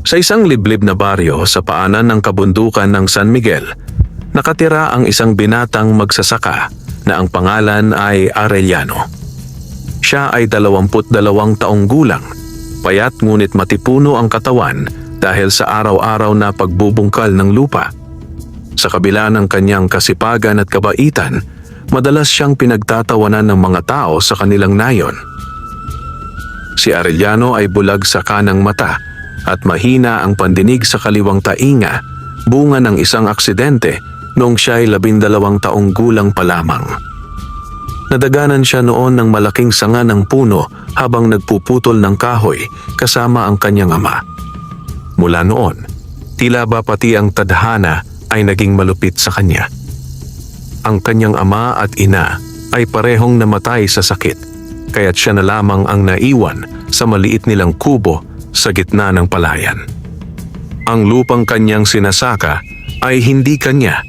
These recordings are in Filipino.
Sa isang liblib na baryo sa paanan ng kabundukan ng San Miguel, nakatira ang isang binatang magsasaka na ang pangalan ay Arellano. Siya ay 22 taong gulang, payat ngunit matipuno ang katawan dahil sa araw-araw na pagbubungkal ng lupa. Sa kabila ng kanyang kasipagan at kabaitan, madalas siyang pinagtatawanan ng mga tao sa kanilang nayon. Si Arellano ay bulag sa kanang mata at mahina ang pandinig sa kaliwang tainga, bunga ng isang aksidente noong siya ay 12 taong gulang pa lamang. Nadaganan siya noon ng malaking sanga ng puno habang nagpuputol ng kahoy kasama ang kanyang ama. Mula noon, tila ba pati ang tadhana ay naging malupit sa kanya. Ang kanyang ama at ina ay parehong namatay sa sakit, kaya't siya na lamang ang naiwan sa maliit nilang kubo sa gitna ng palayan. Ang lupang kanyang sinasaka ay hindi kanya,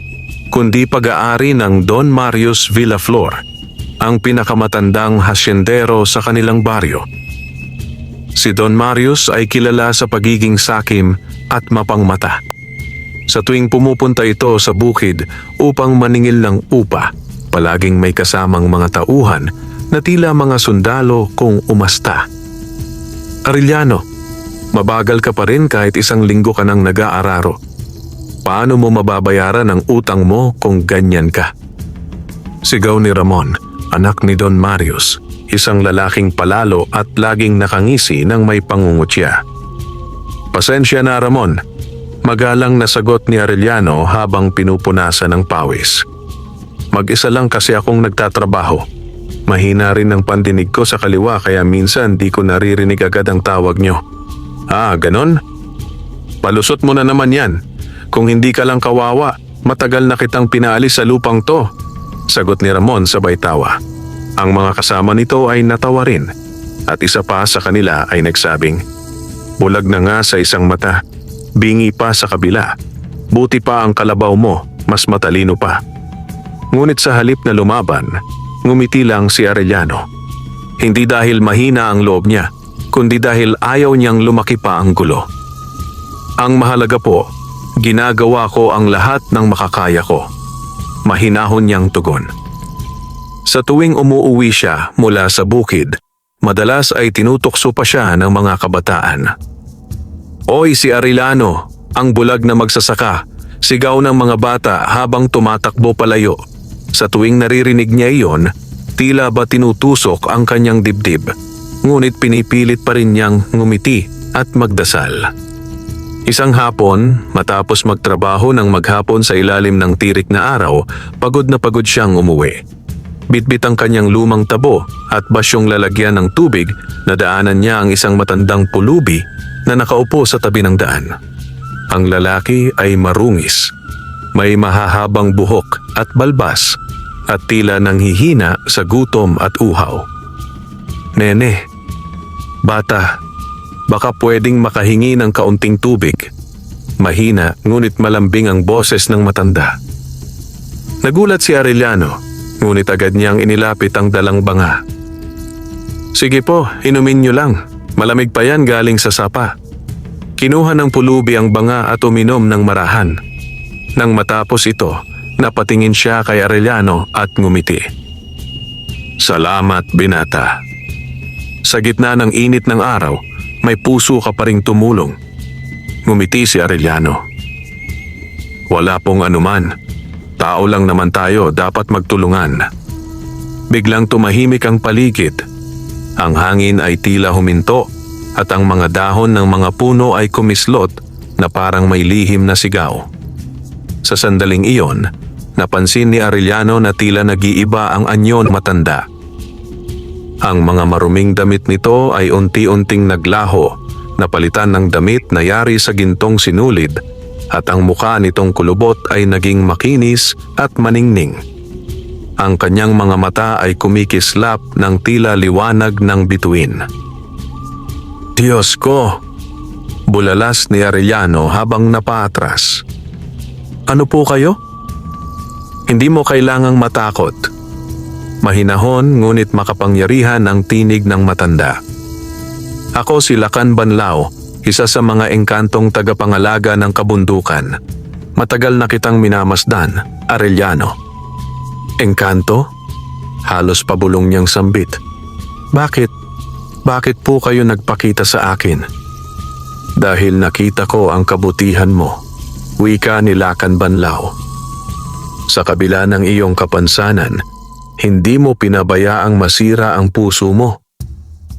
kundi pag-aari ng Don Marius Villaflor, ang pinakamatandang hasyendero sa kanilang baryo. Si Don Marius ay kilala sa pagiging sakim at mapangmata. Sa tuwing pumupunta ito sa bukid upang maningil ng upa, palaging may kasamang mga tauhan na tila mga sundalo kung umasta. Arellano, mabagal ka pa rin kahit isang linggo ka nang nag-aararo. Paano mo mababayaran ang utang mo kung ganyan ka? Sigaw ni Ramon, anak ni Don Marius, isang lalaking palalo at laging nakangisi ng may pangungutya. Pasensya na Ramon, magalang na sagot ni Arellano habang pinupunasan ng pawis. Mag-isa lang kasi akong nagtatrabaho. Mahina rin ang pandinig ko sa kaliwa kaya minsan di ko naririnig agad ang tawag nyo. Ah, ganon? Palusot mo na naman yan. Kung hindi ka lang kawawa, matagal na kitang pinaalis sa lupang to. Sagot ni Ramon sabay tawa. Ang mga kasama nito ay natawa rin. At isa pa sa kanila ay nagsabing, bulag na nga sa isang mata, bingi pa sa kabila. Buti pa ang kalabaw mo, mas matalino pa. Ngunit sa halip na lumaban, ngumiti lang si Arellano. Hindi dahil mahina ang loob niya, kundi dahil ayaw niyang lumaki pa ang gulo. Ang mahalaga po, ginagawa ko ang lahat ng makakaya ko. Mahinahon niyang tugon. Sa tuwing umuuwi siya mula sa bukid, madalas ay tinutokso pa siya ng mga kabataan. Oy si Arellano, ang bulag na magsasaka, sigaw ng mga bata habang tumatakbo palayo. Sa tuwing naririnig niya iyon, tila ba tinutusok ang kanyang dibdib. Ngunit pinipilit pa rin niyang ngumiti at magdasal. Isang hapon, matapos magtrabaho ng maghapon sa ilalim ng tirik na araw, pagod na pagod siyang umuwi. Bitbit ang kanyang lumang tabo at basyong lalagyan ng tubig, nadaanan niya ang isang matandang pulubi na nakaupo sa tabi ng daan. Ang lalaki ay marungis. May mahahabang buhok at balbas at tila nanghihina sa gutom at uhaw. Nene, bata, baka pwedeng makahingi ng kaunting tubig. Mahina ngunit malambing ang boses ng matanda. Nagulat si Arellano, ngunit agad niyang inilapit ang dalang banga. Sige po, inumin niyo lang. Malamig pa yan galing sa sapa. Kinuha ng pulubi ang banga at uminom ng marahan. Nang matapos ito, napatingin siya kay Arellano at ngumiti. Salamat, binata. Sa gitna ng init ng araw, may puso ka pa ring tumulong. Ngumiti si Arellano. Wala pong anuman. Tao lang naman tayo, dapat magtulungan. Biglang tumahimik ang paligid. Ang hangin ay tila huminto at ang mga dahon ng mga puno ay kumislot na parang may lihim na sigaw. Sa sandaling iyon, napansin ni Arellano na tila nag-iiba ang anyo ng matanda. Ang mga maruming damit nito ay unti-unting naglaho, napalitan ng damit na yari sa gintong sinulid, at ang mukha nitong kulubot ay naging makinis at maningning. Ang kanyang mga mata ay kumikislap ng tila liwanag ng bituin. Diyos ko! Bulalas ni Arellano habang napaatras. Ano po kayo? Hindi mo kailangang matakot. Mahinahon ngunit makapangyarihan ang tinig ng matanda. Ako si Lacan Banlao, isa sa mga engkantong tagapangalaga ng kabundukan. Matagal na kitang minamasdan, Arellano. Engkanto? Halos pabulong niyang sambit. Bakit? Bakit po kayo nagpakita sa akin? Dahil nakita ko ang kabutihan mo, wika ni Lakan Banlaw. Sa kabila ng iyong kapansanan, hindi mo pinabayaang masira ang puso mo.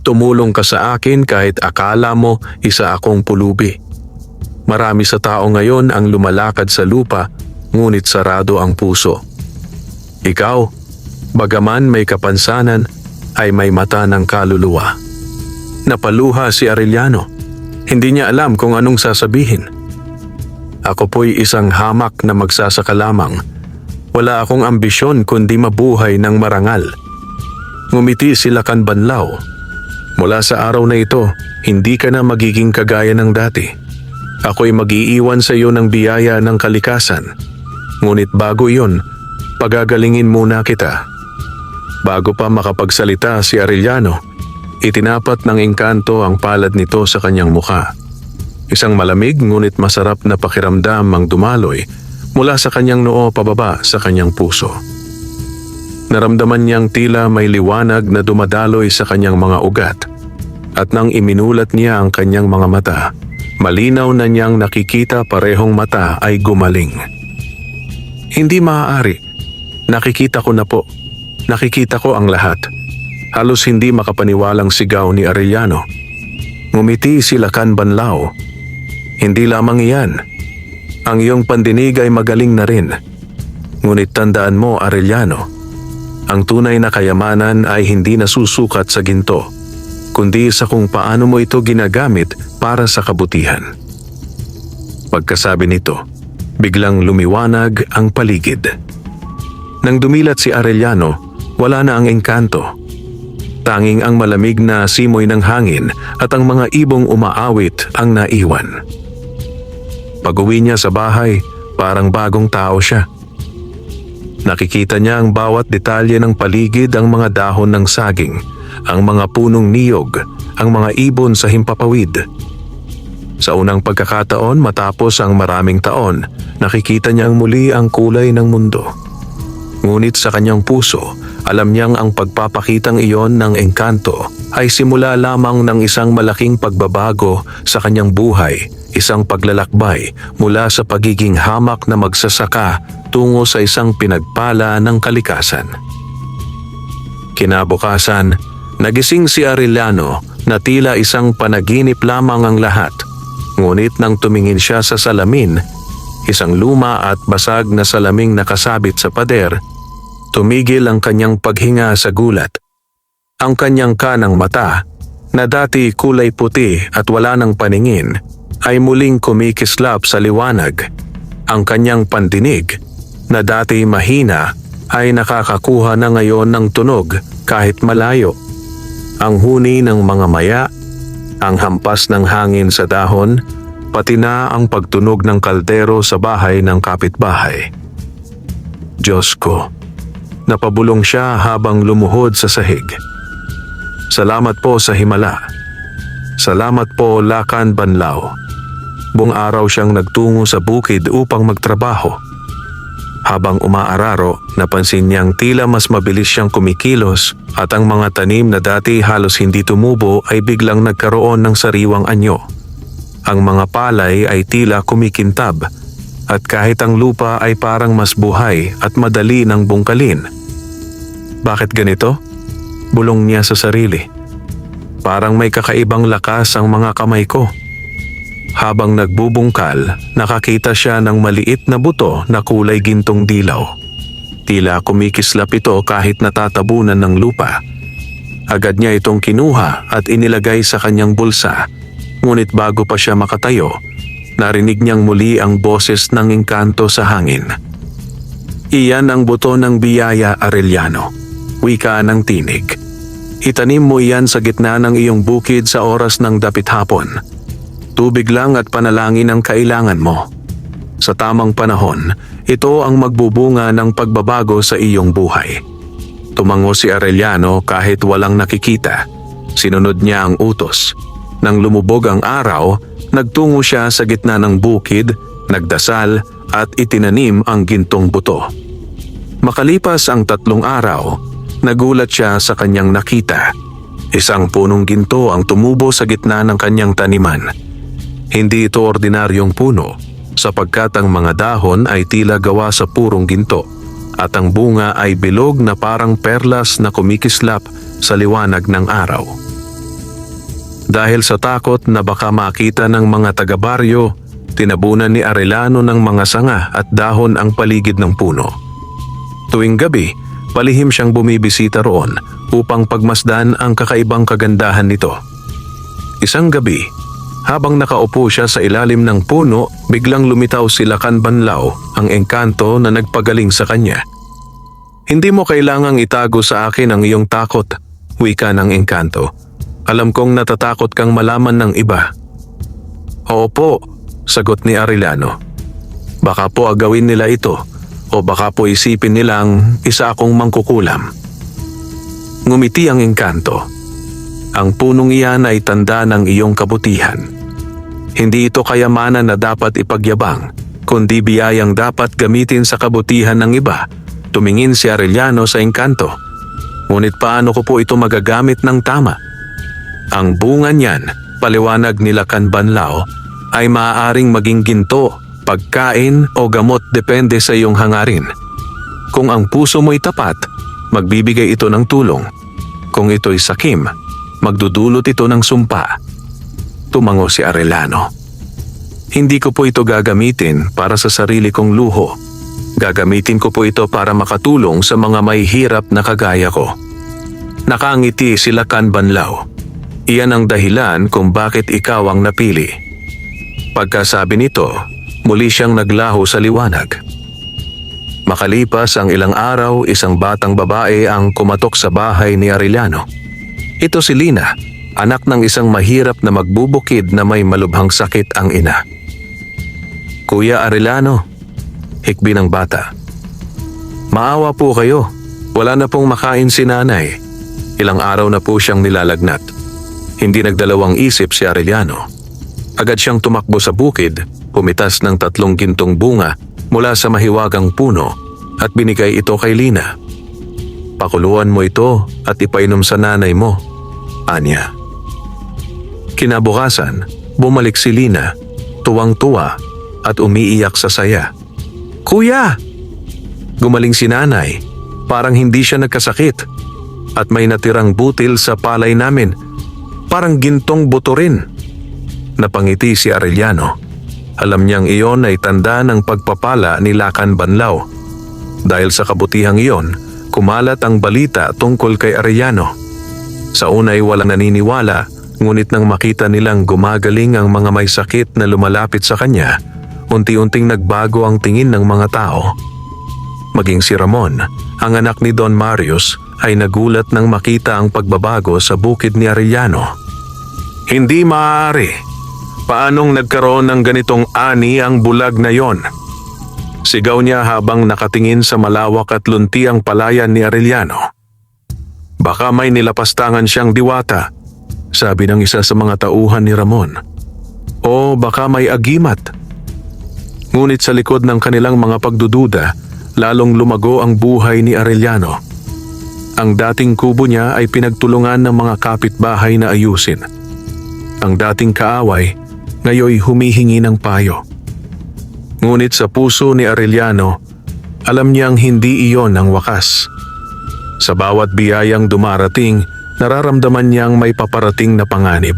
Tumulong ka sa akin kahit akala mo isa akong pulubi. Marami sa tao ngayon ang lumalakad sa lupa, ngunit sarado ang puso. Ikaw, bagaman may kapansanan, ay may mata ng kaluluwa. Napaluha si Arellano. Hindi niya alam kung anong sasabihin. Ako po'y isang hamak na magsasaka lamang. Wala akong ambisyon kundi mabuhay ng marangal. Ngumiti si Lakan Banlaw. Mula sa araw na ito, hindi ka na magiging kagaya ng dati. Ako'y mag-iiwan sa iyo ng biyaya ng kalikasan. Ngunit bago iyon, pagagalingin muna kita. Bago pa makapagsalita si Arellano, itinapat ng engkanto ang palad nito sa kanyang mukha. Isang malamig ngunit masarap na pakiramdam ang dumaloy mula sa kanyang noo pababa sa kanyang puso. Naramdaman niyang tila may liwanag na dumadaloy sa kanyang mga ugat, at nang iminulat niya ang kanyang mga mata, malinaw na niyang nakikita parehong mata ay gumaling. Hindi maaari. Nakikita ko na po. Nakikita ko ang lahat. Halos hindi makapaniwalang sigaw ni Arellano. Ngumiti si Lakan Banlaw. Hindi lamang iyan. Ang iyong pandinig ay magaling na rin. Ngunit tandaan mo, Arellano, ang tunay na kayamanan ay hindi nasusukat sa ginto, kundi sa kung paano mo ito ginagamit para sa kabutihan. Pagkasabi nito, biglang lumiwanag ang paligid. Nang dumilat si Arellano, wala na ang engkanto. Tanging ang malamig na simoy ng hangin at ang mga ibong umaawit ang naiwan. Pag-uwi niya sa bahay, parang bagong tao siya. Nakikita niya ang bawat detalye ng paligid, ang mga dahon ng saging, ang mga punong niyog, ang mga ibon sa himpapawid. Sa unang pagkakataon matapos ang maraming taon, nakikita niyang muli ang kulay ng mundo. Ngunit sa kanyang puso, alam niyang ang pagpapakitang iyon ng engkanto ay simula lamang ng isang malaking pagbabago sa kanyang buhay, isang paglalakbay mula sa pagiging hamak na magsasaka tungo sa isang pinagpala ng kalikasan. Kinabukasan, nagising si Arellano na tila isang panaginip lamang ang lahat. Ngunit nang tumingin siya sa salamin, isang luma at basag na salaming nakasabit sa pader, tumigil ang kanyang paghinga sa gulat. Ang kanyang kanang mata, na dati kulay puti at wala ng paningin, ay muling kumikislap sa liwanag. Ang kanyang pandinig, na dati mahina, ay nakakakuha na ngayon ng tunog kahit malayo. Ang huni ng mga maya, ang hampas ng hangin sa dahon, pati na ang pagtunog ng kaldero sa bahay ng kapitbahay. Diyos ko, napabulong siya habang lumuhod sa sahig. Salamat po sa himala. Salamat po, Lakan Banlaw. Buong araw siyang nagtungo sa bukid upang magtrabaho. Habang umaararo, napansin niyang tila mas mabilis siyang kumikilos at ang mga tanim na dati halos hindi tumubo ay biglang nagkaroon ng sariwang anyo. Ang mga palay ay tila kumikintab at kahit ang lupa ay parang mas buhay at madali ng bungkalin. Bakit ganito? Bulong niya sa sarili. Parang may kakaibang lakas ang mga kamay ko. Habang nagbubungkal, nakakita siya ng maliit na buto na kulay gintong dilaw. Tila kumikislap ito kahit natatabunan ng lupa. Agad niya itong kinuha at inilagay sa kanyang bulsa. Ngunit bago pa siya makatayo, narinig niyang muli ang boses ng engkanto sa hangin. Iyan ang buto ng biyaya, Arellano. Wika ng tinig. Itanim mo iyan sa gitna ng iyong bukid sa oras ng dapit hapon. Tubig lang at panalangin ang kailangan mo. Sa tamang panahon, ito ang magbubunga ng pagbabago sa iyong buhay. Tumango si Arellano kahit walang nakikita. Sinunod niya ang utos. Nang lumubog ang araw, Nagtungo siya sa gitna ng bukid, nagdasal at itinanim ang gintong buto. Makalipas ang 3 araw, nagulat siya sa kanyang nakita. Isang punong ginto ang tumubo sa gitna ng kanyang taniman. Hindi ito ordinaryong puno sapagkat ang mga dahon ay tila gawa sa purong ginto at ang bunga ay bilog na parang perlas na kumikislap sa liwanag ng araw. Dahil sa takot na baka makita ng mga taga-baryo, tinabunan ni Arellano ng mga sanga at dahon ang paligid ng puno. Tuwing gabi, palihim siyang bumibisita roon upang pagmasdan ang kakaibang kagandahan nito. Isang gabi, habang nakaupo siya sa ilalim ng puno, biglang lumitaw si Lakan Banlaw, ang engkanto na nagpagaling sa kanya. "Hindi mo kailangang itago sa akin ang iyong takot," wika ng engkanto. "Alam kong natatakot kang malaman ng iba." "Opo," sagot ni Arellano. "Baka po agawin nila ito o baka po isipin nilang isa akong mangkukulam." Ngumiti ang engkanto. "Ang punong iyan ay tanda ng iyong kabutihan. Hindi ito kayamanan na dapat ipagyabang, kundi biyayang dapat gamitin sa kabutihan ng iba." Tumingin si Arellano sa engkanto. "Ngunit paano ko po ito magagamit ng tama?" "Ang bunga niyan," paliwanag ni Lakan Banlaw, "ay maaaring maging ginto, pagkain o gamot depende sa iyong hangarin. Kung ang puso mo'y tapat, magbibigay ito ng tulong. Kung ito'y sakim, magdudulot ito ng sumpa." Tumango si Arellano. "Hindi ko po ito gagamitin para sa sarili kong luho. Gagamitin ko po ito para makatulong sa mga may hirap na kagaya ko." Nakangiti si Lakan Banlaw. "Iyan ang dahilan kung bakit ikaw ang napili." Pagkasabi nito, muli siyang naglaho sa liwanag. Makalipas ang ilang araw, isang batang babae ang kumatok sa bahay ni Arellano. Ito si Lina, anak ng isang mahirap na magbubukid na may malubhang sakit ang ina. "Kuya Arellano," hikbi ng bata. "Maawa po kayo. Wala na pong makain si nanay. Ilang araw na po siyang nilalagnat." Hindi nagdalawang isip si Arellano. Agad siyang tumakbo sa bukid, pumitas ng 3 gintong bunga mula sa mahiwagang puno at binigay ito kay Lina. "Pakuluan mo ito at ipainom sa nanay mo," anya. Kinabukasan, bumalik si Lina, tuwang-tuwa at umiiyak sa saya. "Kuya!" Gumaling si nanay, parang hindi siya nagkasakit at may natirang butil sa palay namin. Parang gintong buto rin. Napangiti si Arellano. Alam niyang iyon ay tanda ng pagpapala ni Lakan Banlaw. Dahil sa kabutihang iyon, kumalat ang balita tungkol kay Arellano. Sa una ay walang naniniwala, ngunit nang makita nilang gumagaling ang mga may sakit na lumalapit sa kanya, unti-unting nagbago ang tingin ng mga tao. Maging si Ramon, ang anak ni Don Marius, ay nagulat nang makita ang pagbabago sa bukid ni Arellano. "Hindi maaari. Paanong nagkaroon ng ganitong ani ang bulag na yon?" Sigaw niya habang nakatingin sa malawak at luntiang palayan ni Arellano. "Baka may nilapastangan siyang diwata," sabi ng isa sa mga tauhan ni Ramon. "O baka may agimat." Ngunit sa likod ng kanilang mga pagdududa, lalong lumago ang buhay ni Arellano. Ang dating kubo niya ay pinagtulungan ng mga kapitbahay na ayusin. Ang dating kaaway, ngayoy humihingi ng payo. Ngunit sa puso ni Arellano, alam niyang hindi iyon ang wakas. Sa bawat biyayang dumarating, nararamdaman niyang may paparating na panganib.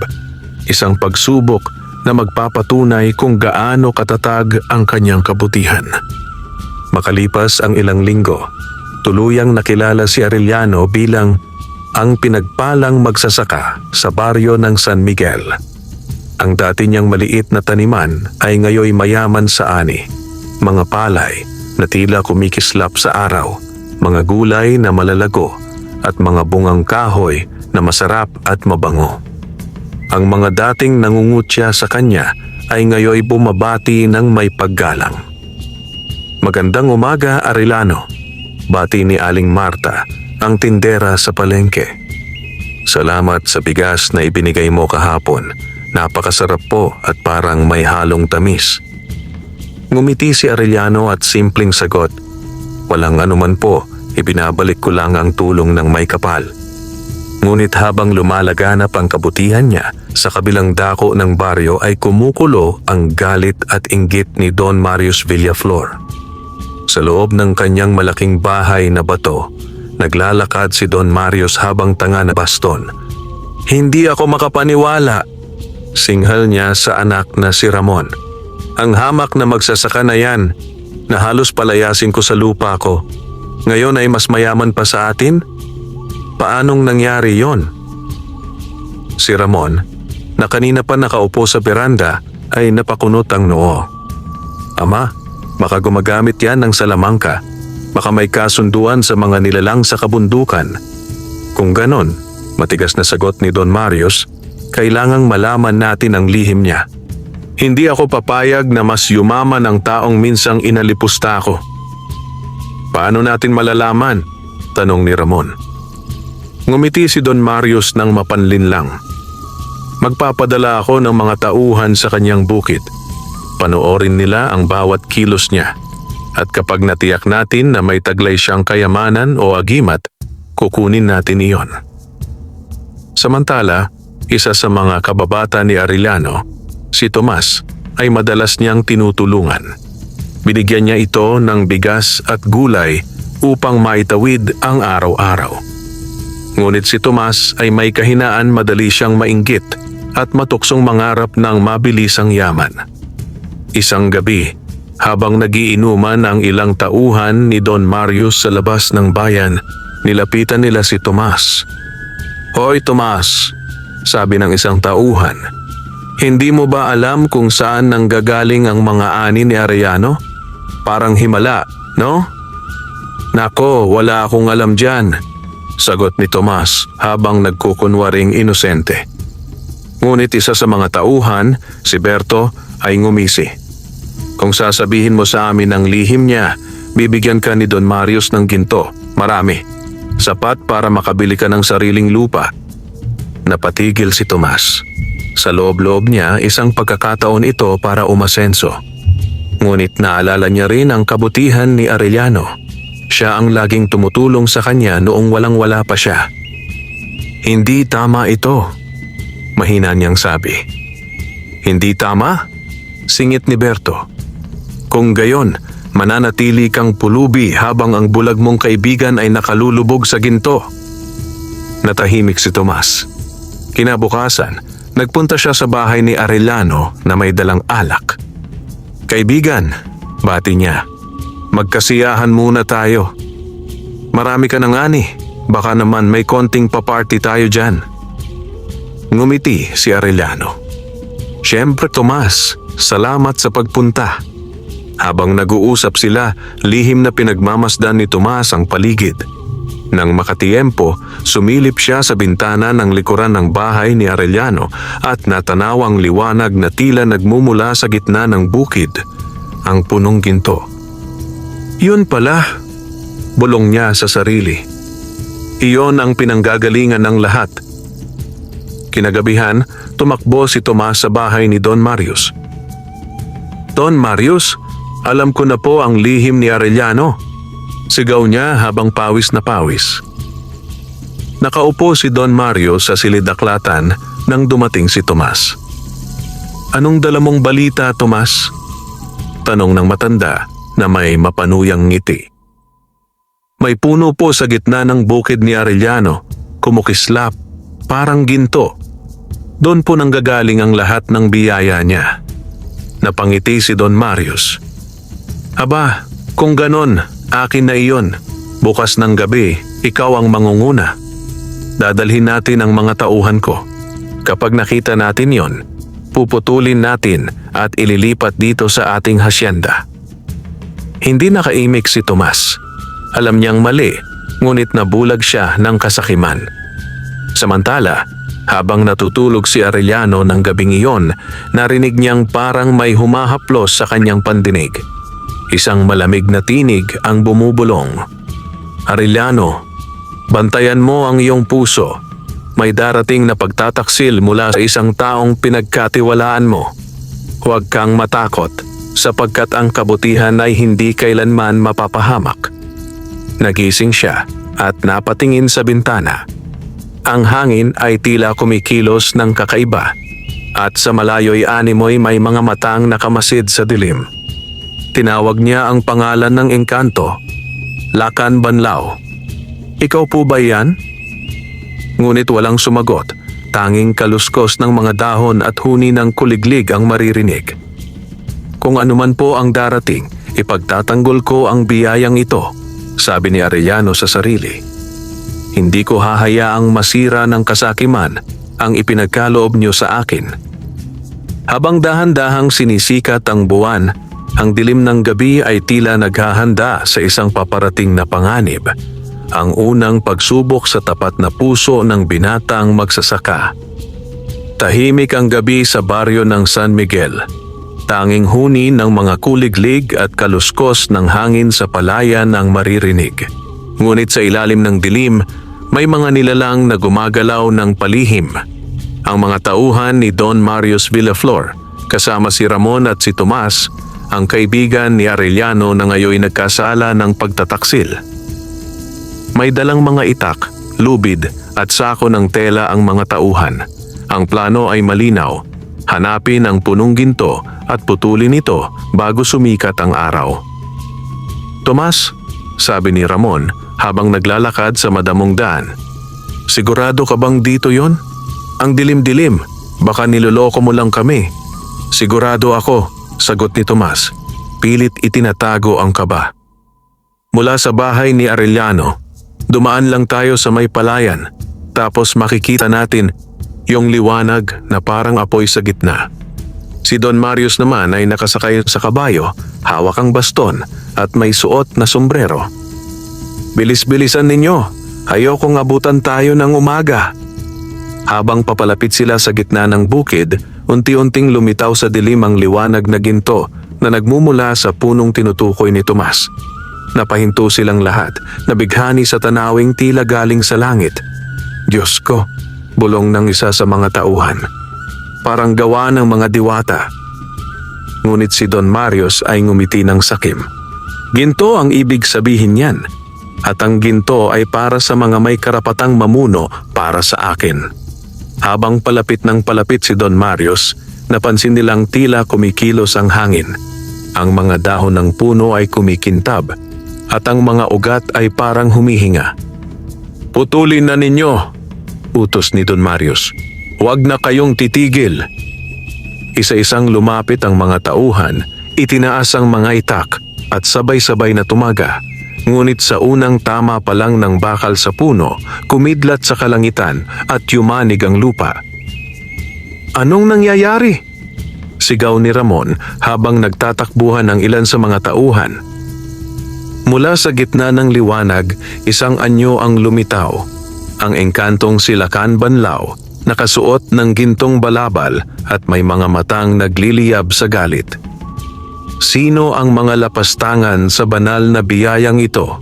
Isang pagsubok na magpapatunay kung gaano katatag ang kanyang kabutihan. Makalipas ang ilang linggo, tuluyang nakilala si Arellano bilang ang pinagpalang magsasaka sa baryo ng San Miguel. Ang dati niyang maliit na taniman ay ngayoy mayaman sa ani. Mga palay na tila kumikislap sa araw, mga gulay na malalago at mga bungang kahoy na masarap at mabango. Ang mga dating nangungutya sa kanya ay ngayoy bumabati ng may paggalang. "Magandang umaga, Arellano," bati ni Aling Marta, ang tindera sa palengke. "Salamat sa bigas na ibinigay mo kahapon Napakasarap po at parang may halong tamis. Ngumiti si Arellano at simpleng sagot, "Walang anuman po, ibinabalik ko lang ang tulong ng may kapal." Ngunit habang lumalaganap ang kabutihan niya, sa kabilang dako ng baryo ay kumukulo ang galit at inggit ni Don Marius Villaflor. Sa loob ng kanyang malaking bahay na bato, naglalakad si Don Marius habang tanga na baston. "Hindi ako makapaniwala," singhal niya sa anak na si Ramon. "Ang hamak na magsasaka na yan, na halos palayasin ko sa lupa ko, ngayon ay mas mayaman pa sa atin? Paanong nangyari yon?" Si Ramon, na kanina pa nakaupo sa beranda, ay napakunot ang noo. "Ama, baka gumagamit yan ng salamangka. Baka may kasunduan sa mga nilalang sa kabundukan." "Kung ganon," matigas na sagot ni Don Marius, "kailangang malaman natin ang lihim niya. Hindi ako papayag na mas yumaman ang taong minsang inalipusta ko." "Paano natin malalaman?" tanong ni Ramon. Ngumiti si Don Marius ng mapanlinlang. "Magpapadala ako ng mga tauhan sa kanyang bukid. Panoorin nila ang bawat kilos niya. At kapag natiyak natin na may taglay siyang kayamanan o agimat, kukunin natin iyon." Samantala, isa sa mga kababata ni Arellano, si Tomas, ay madalas niyang tinutulungan. Binigyan niya ito ng bigas at gulay upang maitawid ang araw-araw. Ngunit si Tomas ay may kahinaan, madali siyang mainggit at matuksong mangarap ng mabilisang yaman. Isang gabi, habang nagiinuman ang ilang tauhan ni Don Marius sa labas ng bayan, nilapitan nila si Tomas. "Hoy Tomas," sabi ng isang tauhan, "hindi mo ba alam kung saan nanggagaling ang mga ani ni Arellano? Parang himala, no?" "Nako, wala akong alam dyan," sagot ni Tomas habang nagkukunwaring inosente. Ngunit isa sa mga tauhan, si Berto, ay ngumisi. "Kung sasabihin mo sa amin ang lihim niya, bibigyan ka ni Don Marius ng ginto, marami. Sapat para makabili ka ng sariling lupa." Napatigil si Tomas. Sa loob-loob niya, isang pagkakataon ito para umasenso. Ngunit naalala niya rin ang kabutihan ni Arellano. Siya ang laging tumutulong sa kanya noong walang-wala pa siya. "Hindi tama ito," mahina niyang sabi. "Hindi tama?" singit ni Berto. "Kung gayon, mananatili kang pulubi habang ang bulag mong kaibigan ay nakalulubog sa ginto." Natahimik si Tomas. Kinabukasan, nagpunta siya sa bahay ni Arellano na may dalang alak. "Kaibigan," bati niya, "magkasiyahan muna tayo. Marami ka ng ani, baka naman may konting paparty tayo dyan." Ngumiti si Arellano. "Siyempre Tomas, salamat sa pagpunta." Habang nag-uusap sila, lihim na pinagmamasdan ni Tomas ang paligid. Nang makatiyempo, sumilip siya sa bintana ng likuran ng bahay ni Arellano at natanaw ang liwanag na tila nagmumula sa gitna ng bukid, ang punong ginto. "Yun pala," bulong niya sa sarili. "Iyon ang pinanggagalingan ng lahat." Kinagabihan, tumakbo si Tomas sa bahay ni Don Marius. "Don Marius, alam ko na po ang lihim ni Arellano," sigaw niya habang pawis na pawis. Nakaupo si Don Marius sa silid-aklatan nang dumating si Tomas. "Anong dala mong balita, Tomas?" tanong ng matanda na may mapanuyang ngiti. "May puno po sa gitna ng bukid ni Arellano, kumukislap, parang ginto. Doon po nanggagaling ang lahat ng biyaya niya." Napangiti si Don Marius. "Aba, kung ganon, akin na iyon. Bukas ng gabi, ikaw ang mangunguna. Dadalhin natin ang mga tauhan ko. Kapag nakita natin yon, puputulin natin at ililipat dito sa ating hasyenda." Hindi nakaimik si Tomas. Alam niyang mali, ngunit nabulag siya ng kasakiman. Samantala, habang natutulog si Arellano ng gabing iyon, narinig niyang parang may humahaplos sa kanyang pandinig. Isang malamig na tinig ang bumubulong. "Arellano, bantayan mo ang iyong puso. may darating na pagtataksil mula sa isang taong pinagkatiwalaan mo. Huwag kang matakot sapagkat ang kabutihan ay hindi kailanman mapapahamak. Nagising siya at napatingin sa bintana. Ang hangin ay tila kumikilos ng kakaiba at sa malayo'y animoy may mga matang nakamasid sa dilim. Tinawag niya ang pangalan ng engkanto, Lakan Banlaw. Ikaw po ba yan? Ngunit walang sumagot, tanging kaluskos ng mga dahon at huni ng kuliglig ang maririnig. Kung anuman po ang darating, ipagtatanggol ko ang biyayang ito, sabi ni Arellano sa sarili. Hindi ko hahayaang masira ng kasakiman ang ipinagkaloob niyo sa akin. Habang dahan-dahang sinisikat ang buwan, ang dilim ng gabi ay tila naghahanda sa isang paparating na panganib. Ang unang pagsubok sa tapat na puso ng binatang magsasaka. Tahimik ang gabi sa baryo ng San Miguel. Tanging huni ng mga kuliglig at kaluskos ng hangin sa palayan ang maririnig. Ngunit sa ilalim ng dilim, may mga nilalang na gumagalaw ng palihim. Ang mga tauhan ni Don Marius Villaflor, kasama si Ramon at si Tomas, ang kaibigan ni Arellano na ngayon nagkasala ng pagtataksil. May dalang mga itak, lubid at sako ng tela ang mga tauhan. Ang plano ay malinaw. Hanapin ang punong ginto at putulin ito bago sumikat ang araw. Tomas, sabi ni Ramon habang naglalakad sa madamong daan. Sigurado ka bang dito yon? Ang dilim-dilim, baka niloloko mo lang kami. Sigurado ako, sagot ni Tomas. Pilit itinatago ang kaba. Mula sa bahay ni Arellano, dumaan lang tayo sa may palayan, tapos makikita natin yung liwanag na parang apoy sa gitna. Si Don Marius naman ay nakasakay sa kabayo, hawak ang baston at may suot na sombrero. Bilis-bilisan ninyo, ayokong abutan tayo ng umaga. Habang papalapit sila sa gitna ng bukid, unti-unting lumitaw sa dilim ang liwanag na ginto na nagmumula sa punong tinutukoy ni Tomas. Napahinto silang lahat, nabighani sa tanawing tila galing sa langit. Diyos ko, bulong ng isa sa mga tauhan. Parang gawa ng mga diwata. Ngunit si Don Marius ay ngumiti ng sakim. Ginto ang ibig sabihin niyan. At ang ginto ay para sa mga may karapatang mamuno para sa akin. Habang palapit ng palapit si Don Marius, napansin nilang tila kumikilos ang hangin. Ang mga dahon ng puno ay kumikintab at ang mga ugat ay parang humihinga. Putulin na ninyo, utos ni Don Marius. Huwag na kayong titigil. Isa-isang lumapit ang mga tauhan, itinaas ang mga itak at sabay-sabay na tumaga. Ngunit sa unang tama pa lang ng bakal sa puno, kumidlat sa kalangitan at yumanig ang lupa. Anong nangyayari? Sigaw ni Ramon habang nagtatakbuhan ang ilan sa mga tauhan. Mula sa gitna ng liwanag, isang anyo ang lumitaw. Ang engkantong si Lakan Banlaw, nakasuot ng gintong balabal at may mga matang nagliliyab sa galit. Sino ang mga lapastangan sa banal na biyayang ito?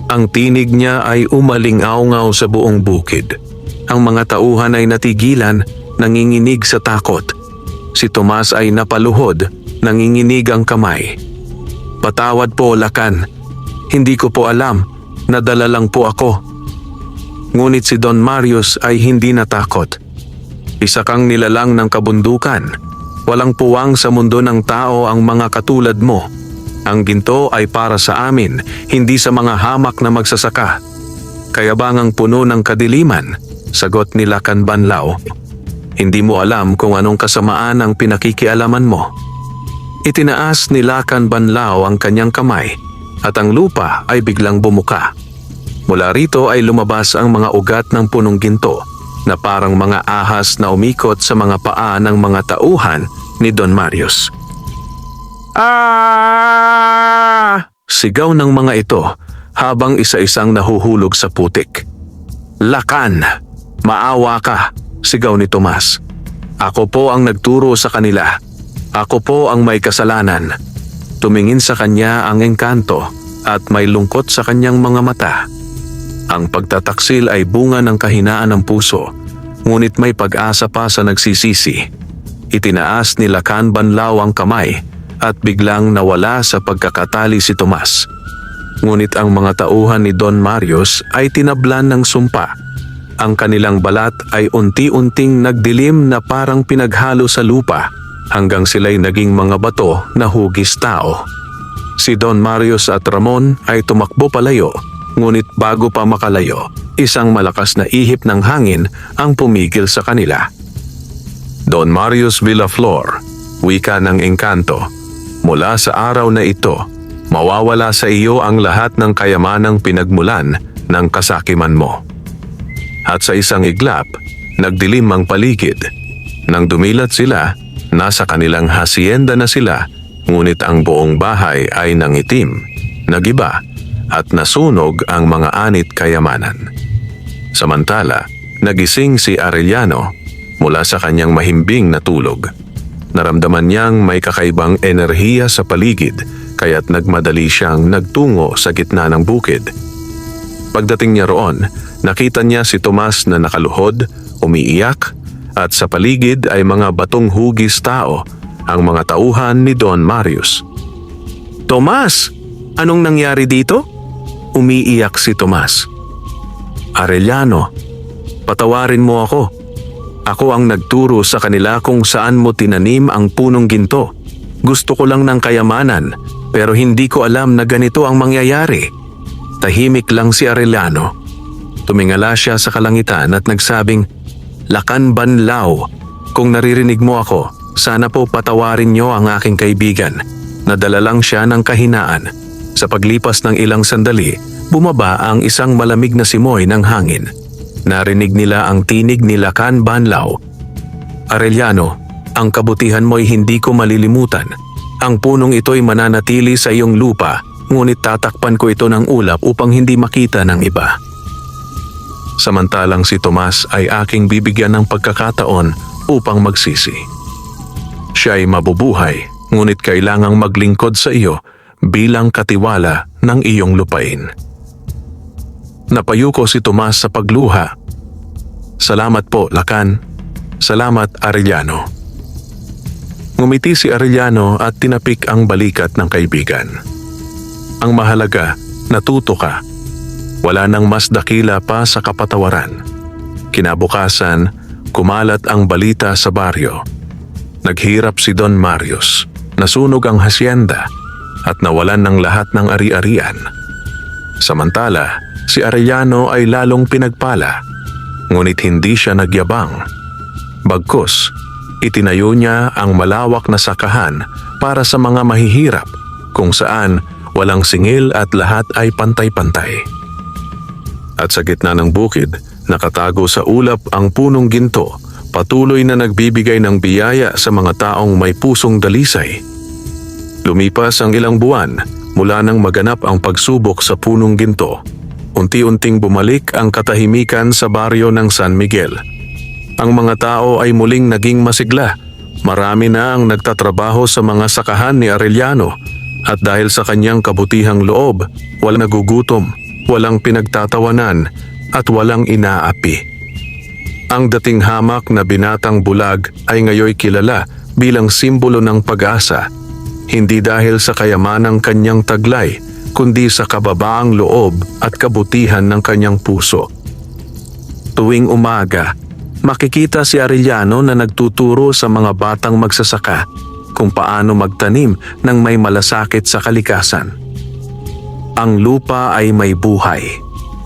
Ang tinig niya ay umaling-aungaw sa buong bukid. Ang mga tauhan ay natigilan, nanginginig sa takot. Si Tomas ay napaluhod, nanginginig ang kamay. Patawad po, Lakan. Hindi ko po alam, nadala lang po ako. Ngunit si Don Marius ay hindi natakot. Isa kang nilalang ng kabundukan. Walang puwang sa mundo ng tao ang mga katulad mo. Ang ginto ay para sa amin, hindi sa mga hamak na magsasaka. Kayabangang puno ng kadiliman, sagot ni Lakan Banlaw. Hindi mo alam kung anong kasamaan ang pinakikialaman mo. Itinaas ni Lakan Banlaw ang kanyang kamay at ang lupa ay biglang bumuka. Mula rito ay lumabas ang mga ugat ng punong ginto na parang mga ahas na umikot sa mga paa ng mga tauhan ni Don Marius. Ah! Sigaw ng mga ito habang isa-isang nahuhulog sa putik. Lakan, maawa ka, sigaw ni Tomas. Ako po ang nagturo sa kanila. Ako po ang may kasalanan. Tumingin sa kanya ang engkanto at may lungkot sa kanyang mga mata. Ang pagtataksil ay bunga ng kahinaan ng puso, ngunit may pag-asa pa sa nagsisisi. Itinaas ni Lacan Banlao ang kamay at biglang nawala sa pagkakatali si Tomas. Ngunit ang mga tauhan ni Don Marius ay tinablan ng sumpa. Ang kanilang balat ay unti-unting nagdilim na parang pinaghalo sa lupa hanggang sila'y naging mga bato na hugis tao. Si Don Marius at Ramon ay tumakbo palayo, ngunit bago pa makalayo, isang malakas na ihip ng hangin ang pumigil sa kanila. Don Marius Villaflor, wika ng engkanto, mula sa araw na ito, mawawala sa iyo ang lahat ng kayamanang pinagmulan ng kasakiman mo. At sa isang iglap, nagdilim ang paligid. Nang dumilat sila, nasa kanilang hacienda na sila, ngunit ang buong bahay ay nangitim, nagiba, at nasunog ang mga anit kayamanan. Samantala, nagising si Arellano mula sa kanyang mahimbing na tulog. Naramdaman niyang may kakaibang enerhiya sa paligid, kaya't nagmadali siyang nagtungo sa gitna ng bukid. Pagdating niya roon, nakita niya si Tomas na nakaluhod, umiiyak, at sa paligid ay mga batong hugis tao, ang mga tauhan ni Don Marius. "Tomas, anong nangyari dito?" Umiiyak si Tomas. "Arellano, patawarin mo ako. Ako ang nagturo sa kanila kung saan mo tinanim ang punong ginto. Gusto ko lang ng kayamanan, pero hindi ko alam na ganito ang mangyayari." Tahimik lang si Arellano. Tumingala siya sa kalangitan at nagsabing, "Lacan Banlao, kung naririnig mo ako, sana po patawarin niyo ang aking kaibigan." Nadala lang siya ng kahinaan. Sa paglipas ng ilang sandali, bumaba ang isang malamig na simoy ng hangin. Narinig nila ang tinig ni Lacan Banlao. "Arellano, ang kabutihan mo'y hindi ko malilimutan. Ang punong ito'y mananatili sa iyong lupa, ngunit tatakpan ko ito ng ulap upang hindi makita ng iba. Samantalang si Tomas ay aking bibigyan ng pagkakataon upang magsisi. Siya ay mabubuhay, ngunit kailangang maglingkod sa iyo bilang katiwala ng iyong lupain." Napayuko si Tomas sa pagluha. "Salamat po, Lacan. Salamat, Arellano." Ngumiti si Arellano at tinapik ang balikat ng kaibigan. "Ang mahalaga, natuto ka. Wala nang mas dakila pa sa kapatawaran." Kinabukasan, kumalat ang balita sa baryo. Naghirap si Don Marius, nasunog ang hacienda, at nawalan ng lahat ng ari-arian. Samantala, si Arellano ay lalong pinagpala, ngunit hindi siya nagyabang. Bagkus, itinayo niya ang malawak na sakahan para sa mga mahihirap, kung saan walang singil at lahat ay pantay-pantay. At sa gitna ng bukid, nakatago sa ulap ang punong ginto, patuloy na nagbibigay ng biyaya sa mga taong may pusong dalisay. Lumipas ang ilang buwan mula nang maganap ang pagsubok sa punong ginto. Unti-unting bumalik ang katahimikan sa baryo ng San Miguel. Ang mga tao ay muling naging masigla. Marami na ang nagtatrabaho sa mga sakahan ni Arellano, at dahil sa kanyang kabutihang loob, walang nagugutom, walang pinagtatawanan, at walang inaapi. Ang dating hamak na binatang bulag ay ngayoy kilala bilang simbolo ng pag-asa, hindi dahil sa kayamanang kanyang taglay, kundi sa kababaang loob at kabutihan ng kanyang puso. Tuwing umaga, makikita si Arellano na nagtuturo sa mga batang magsasaka kung paano magtanim ng may malasakit sa kalikasan. "Ang lupa ay may buhay,"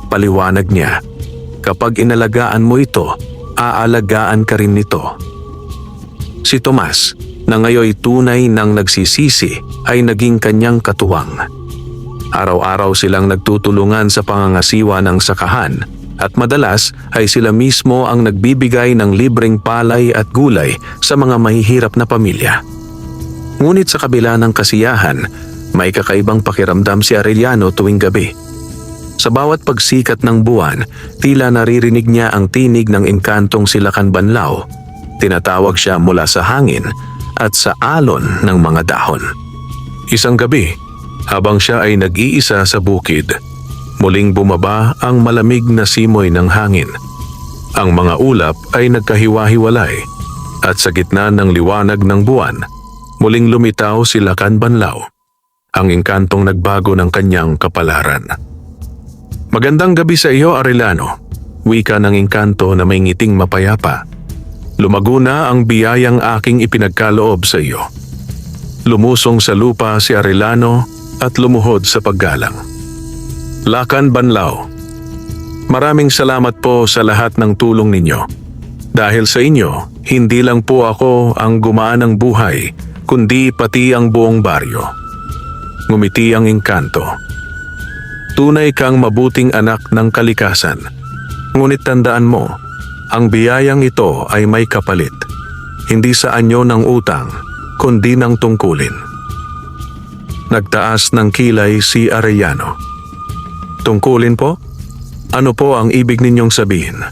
paliwanag niya. "Kapag inalagaan mo ito, aalagaan ka rin nito." Si Tomas, na ngayoy tunay nang nagsisisi, ay naging kanyang katuwang. Araw-araw silang nagtutulungan sa pangangasiwa ng sakahan, at madalas ay sila mismo ang nagbibigay ng libreng palay at gulay sa mga mahihirap na pamilya. Ngunit sa kabila ng kasiyahan, may kakaibang pakiramdam si Arellano tuwing gabi. Sa bawat pagsikat ng buwan, tila naririnig niya ang tinig ng engkantong si Lacan Banlao. Tinatawag siya mula sa hangin at sa alon ng mga dahon. Isang gabi, habang siya ay nag-iisa sa bukid, Muling bumaba ang malamig na simoy ng hangin. Ang mga ulap ay nagkahiwa-hiwalay at sa gitna ng liwanag ng buwan, muling lumitaw si Lakan Banlaw, ang engkantong nagbago ng kanyang kapalaran. Magandang gabi sa iyo, Arellano. Wika ng engkanto na may ngiting mapayapa. Lumago na ang biyayang aking ipinagkaloob sa iyo. Lumusong sa lupa si Arellano at lumuhod sa paggalang. Lakan Banlaw, maraming salamat po sa lahat ng tulong ninyo. Dahil sa inyo, hindi lang po ako ang gumaan ng buhay, kundi pati ang buong baryo. Ngumiti ang engkanto. Tunay kang mabuting anak ng kalikasan. Ngunit tandaan mo, ang biyayang ito ay may kapalit. Hindi sa anyo ng utang, kundi ng tungkulin. Nagtaas ng kilay si Arellano. Tungkulin po? Ano po ang ibig ninyong sabihin?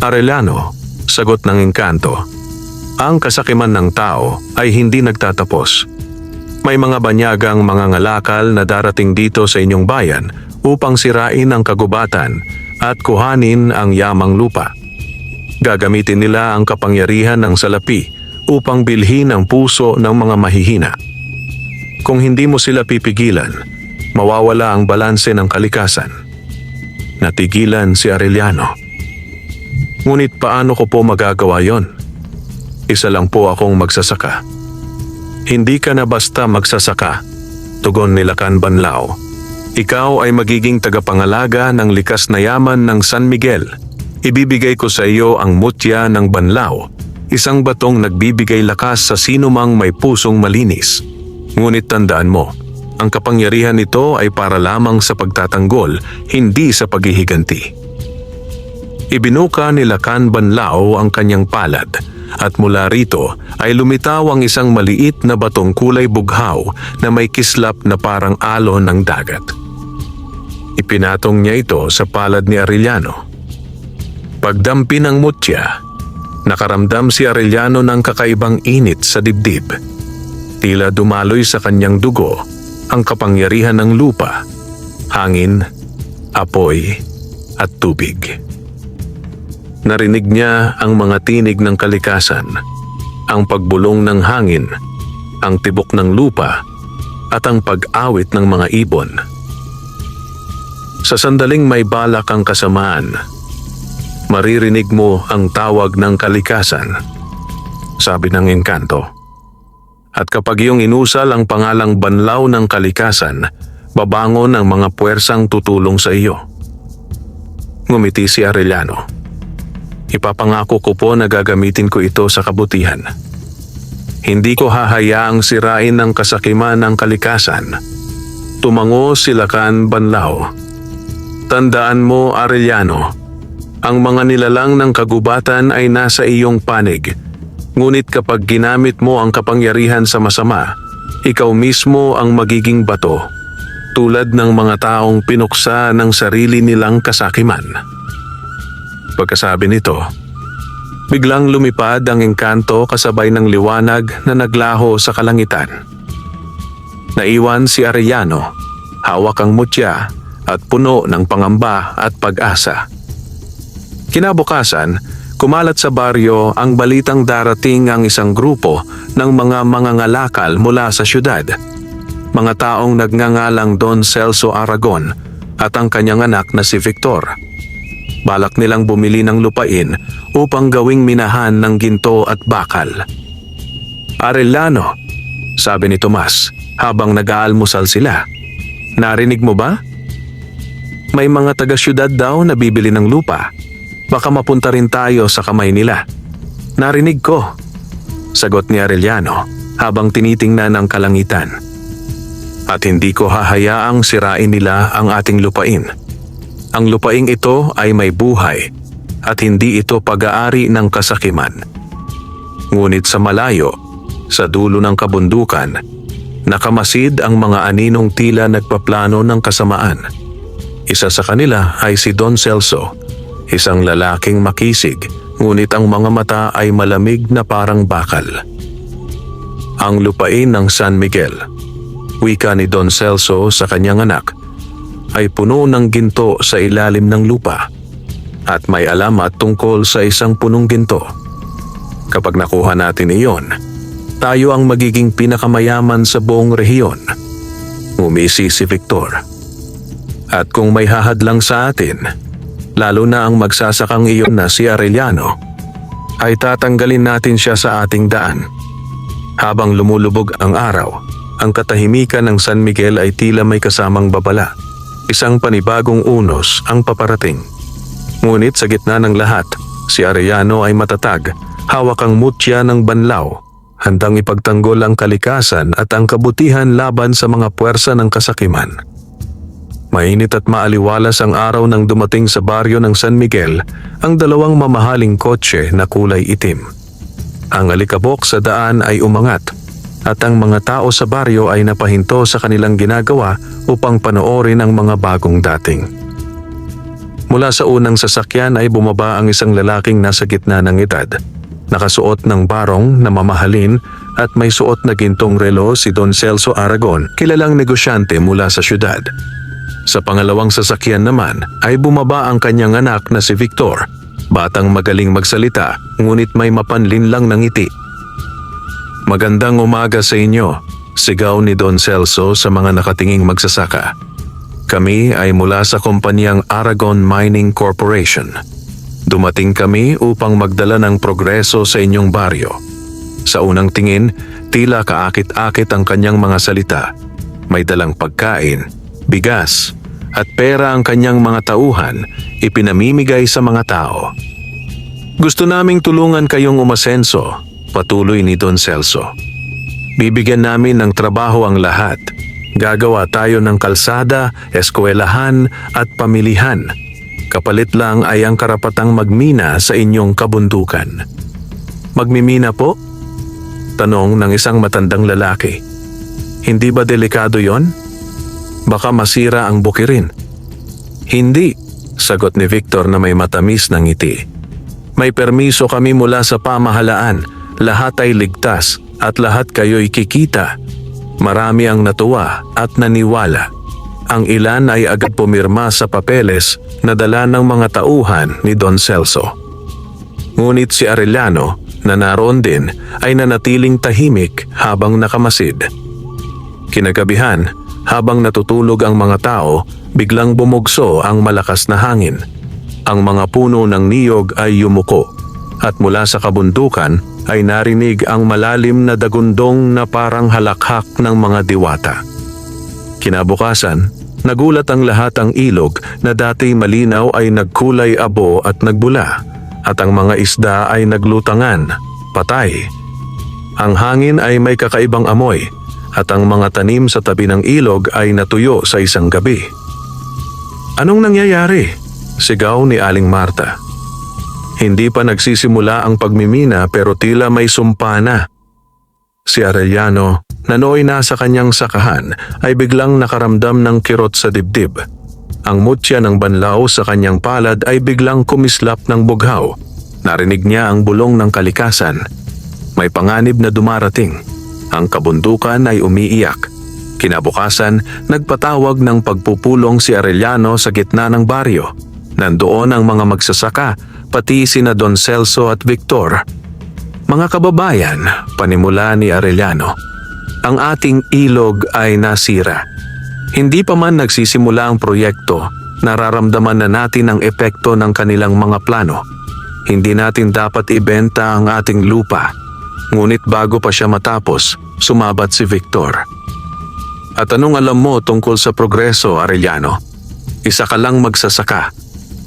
Arellano, sagot ng engkanto, ang kasakiman ng tao ay hindi nagtatapos. May mga banyagang mga ngalakal na darating dito sa inyong bayan upang sirain ang kagubatan at kuhanin ang yamang lupa. Gagamitin nila ang kapangyarihan ng salapi upang bilhin ang puso ng mga mahihina. Kung hindi mo sila pipigilan, mawawala ang balanse ng kalikasan. Natigilan si Arellano. Ngunit paano ko po magagawa yon? Isa lang po akong magsasaka. Hindi ka na basta magsasaka, tugon ni Lakan Banlaw. Ikaw ay magiging tagapangalaga ng likas na yaman ng San Miguel. Ibibigay ko sa iyo ang mutya ng Banlaw, isang batong nagbibigay lakas sa sinumang may pusong malinis. Ngunit tandaan mo, ang kapangyarihan nito ay para lamang sa pagtatanggol, hindi sa paghihiganti. Ibinuka ni Lakan Banlaw ang kanyang palad at mula rito ay lumitaw ang isang maliit na batong kulay bughaw na may kislap na parang alon ng dagat. Ipinatong niya ito sa palad ni Arellano. Pagdampi ng mutya, nakaramdam si Arellano ng kakaibang init sa dibdib. Tila dumaloy sa kanyang dugo ang kapangyarihan ng lupa, hangin, apoy at tubig. Narinig niya ang mga tinig ng kalikasan, ang pagbulong ng hangin, ang tibok ng lupa at ang pag-awit ng mga ibon. Sa sandaling may balak ang kasamaan, maririnig mo ang tawag ng kalikasan, sabi ng engkanto. At kapag iyong inusal ang pangalang Banlaw ng kalikasan, babangon ang mga puwersang tutulong sa iyo. Ngumiti si Arellano. Ipapangako ko po na gagamitin ko ito sa kabutihan. Hindi ko hahayaang sirain ang kasakiman ng kalikasan. Tumango si Lakan Banlaw. Tandaan mo, Arellano, ang mga nilalang ng kagubatan ay nasa iyong panig. Ngunit kapag ginamit mo ang kapangyarihan sa masama, ikaw mismo ang magiging bato, tulad ng mga taong pinuksa ng sarili nilang kasakiman. Pagkasabi nito, biglang lumipad ang engkanto kasabay ng liwanag na naglaho sa kalangitan. Naiwan si Arellano, hawak ang mutya at puno ng pangamba at pag-asa. Kinabukasan, kumalat sa baryo ang balitang darating ang isang grupo ng mga mangangalakal mula sa syudad. Mga taong nagngangalang Don Celso Aragon at ang kanyang anak na si Victor. Balak nilang bumili ng lupain upang gawing minahan ng ginto at bakal. Arellano, sabi ni Tomas habang nag-aalmusal sila. Narinig mo ba? May mga taga-syudad daw na bibili ng lupa. Baka mapunta rin tayo sa kamay nila. Narinig ko, sagot ni Arellano habang tinitingnan ang kalangitan. At hindi ko hahayaang sirain nila ang ating lupain. Ang lupaing ito ay may buhay at hindi ito pag-aari ng kasakiman. Ngunit sa malayo, sa dulo ng kabundukan, nakamasid ang mga aninong tila nagpaplano ng kasamaan. Isa sa kanila ay si Don Celso, isang lalaking makisig, ngunit ang mga mata ay malamig na parang bakal. Ang lupain ng San Miguel, wika ni Don Celso sa kanyang anak, ay puno ng ginto sa ilalim ng lupa at may alamat tungkol sa isang punong ginto. Kapag nakuha natin iyon, tayo ang magiging pinakamayaman sa buong rehiyon. Ngumisi si Victor. At kung may hahadlang sa atin, lalo na ang magsasakang iyon na si Arellano, ay tatanggalin natin siya sa ating daan. Habang lumulubog ang araw, ang katahimikan ng San Miguel ay tila may kasamang babala. Isang panibagong unos ang paparating. Ngunit sa gitna ng lahat, si Arellano ay matatag, hawak ang mutya ng banlaw, handang ipagtanggol ang kalikasan at ang kabutihan laban sa mga puwersa ng kasakiman. Mainit at maaliwalas ang araw nang dumating sa baryo ng San Miguel ang dalawang mamahaling kotse na kulay itim. Ang alikabok sa daan ay umangat at ang mga tao sa baryo ay napahinto sa kanilang ginagawa upang panoorin ang mga bagong dating. Mula sa unang sasakyan ay bumaba ang isang lalaking nasa gitna ng edad. Nakasuot ng barong na mamahalin at may suot na gintong relo si Don Celso Aragon, kilalang negosyante mula sa syudad. Sa pangalawang sasakyan naman ay bumaba ang kanyang anak na si Victor, batang magaling magsalita ngunit may mapanlinlang na ngiti. Magandang umaga sa inyo, sigaw ni Don Celso sa mga nakatinging magsasaka. Kami ay mula sa kumpanyang Aragon Mining Corporation. Dumating kami upang magdala ng progreso sa inyong baryo. Sa unang tingin, tila kaakit-akit ang kanyang mga salita. May dalang pagkain, bigas, at pera ang kanyang mga tauhan, ipinamimigay sa mga tao. Gusto naming tulungan kayong umasenso, patuloy ni Don Celso. Bibigyan namin ng trabaho ang lahat. Gagawa tayo ng kalsada, eskwelahan at pamilihan. Kapalit lang ay ang karapatang magmina sa inyong kabundukan. Magmimina po? Tanong ng isang matandang lalaki. Hindi ba delikado yon? Baka masira ang bukirin. Hindi, sagot ni Victor na may matamis na ngiti. May permiso kami mula sa pamahalaan. Lahat ay ligtas at lahat kayo'y kikita. Marami ang natuwa at naniwala. Ang ilan ay agad pumirma sa papeles na dala ng mga tauhan ni Don Celso. Ngunit si Arellano, na naroon din, ay nanatiling tahimik habang nakamasid. Kinagabihan, habang natutulog ang mga tao, biglang bumugso ang malakas na hangin. Ang mga puno ng niyog ay yumuko at mula sa kabundukan ay narinig ang malalim na dagundong na parang halakhak ng mga diwata. Kinabukasan, nagulat ang lahat ang ilog na dati malinaw ay nagkulay abo at nagbula at ang mga isda ay naglutangan, patay. Ang hangin ay may kakaibang amoy at ang mga tanim sa tabi ng ilog ay natuyo sa isang gabi. Anong nangyayari? Sigaw ni Aling Marta. Hindi pa nagsisimula ang pagmimina pero tila may sumpa na. Si Arellano, na nooy nasa kanyang sakahan, ay biglang nakaramdam ng kirot sa dibdib. Ang mutya ng banlaw sa kanyang palad ay biglang kumislap ng bughaw. Narinig niya ang bulong ng kalikasan. May panganib na dumarating. Ang kabundukan ay umiiyak. Kinabukasan, nagpatawag ng pagpupulong si Arellano sa gitna ng baryo. Nandoon ang mga magsasaka, pati sina Don Celso at Victor. Mga kababayan, panimula ni Arellano, ang ating ilog ay nasira. Hindi pa man nagsisimula ang proyekto, nararamdaman na natin ang epekto ng kanilang mga plano. Hindi natin dapat ibenta ang ating lupa. Ngunit bago pa siya matapos, sumabat si Victor. At anong alam mo tungkol sa progreso, Arellano? Isa ka lang magsasaka.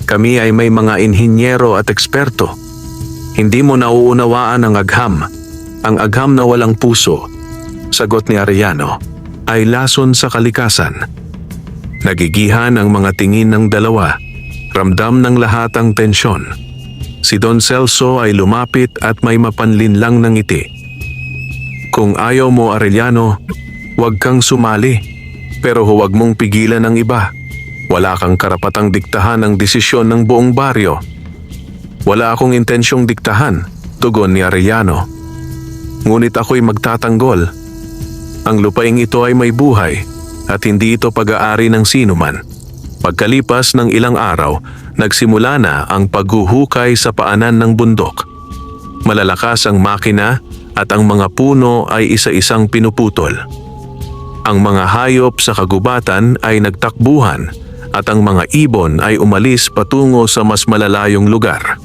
Kami ay may mga inhinyero at eksperto. Hindi mo nauunawaan ang agham. Ang agham na walang puso, sagot ni Arellano, ay lason sa kalikasan. Nagigihan ang mga tingin ng dalawa. Ramdam ng lahat ang tensyon. Si Don Celso ay lumapit at may mapanlinlang ng ngiti. Kung ayaw mo, Arellano, huwag kang sumali. Pero huwag mong pigilan ang iba. Wala kang karapatang diktahan ang desisyon ng buong baryo. Wala akong intensyong diktahan, tugon ni Arellano. Ngunit ako'y magtatanggol. Ang lupaing ito ay may buhay at hindi ito pag-aari ng sinuman. Pagkalipas ng ilang araw, nagsimula na ang paghuhukay sa paanan ng bundok. Malalakas ang makina at ang mga puno ay isa-isang pinuputol. Ang mga hayop sa kagubatan ay nagtakbuhan at ang mga ibon ay umalis patungo sa mas malalayong lugar.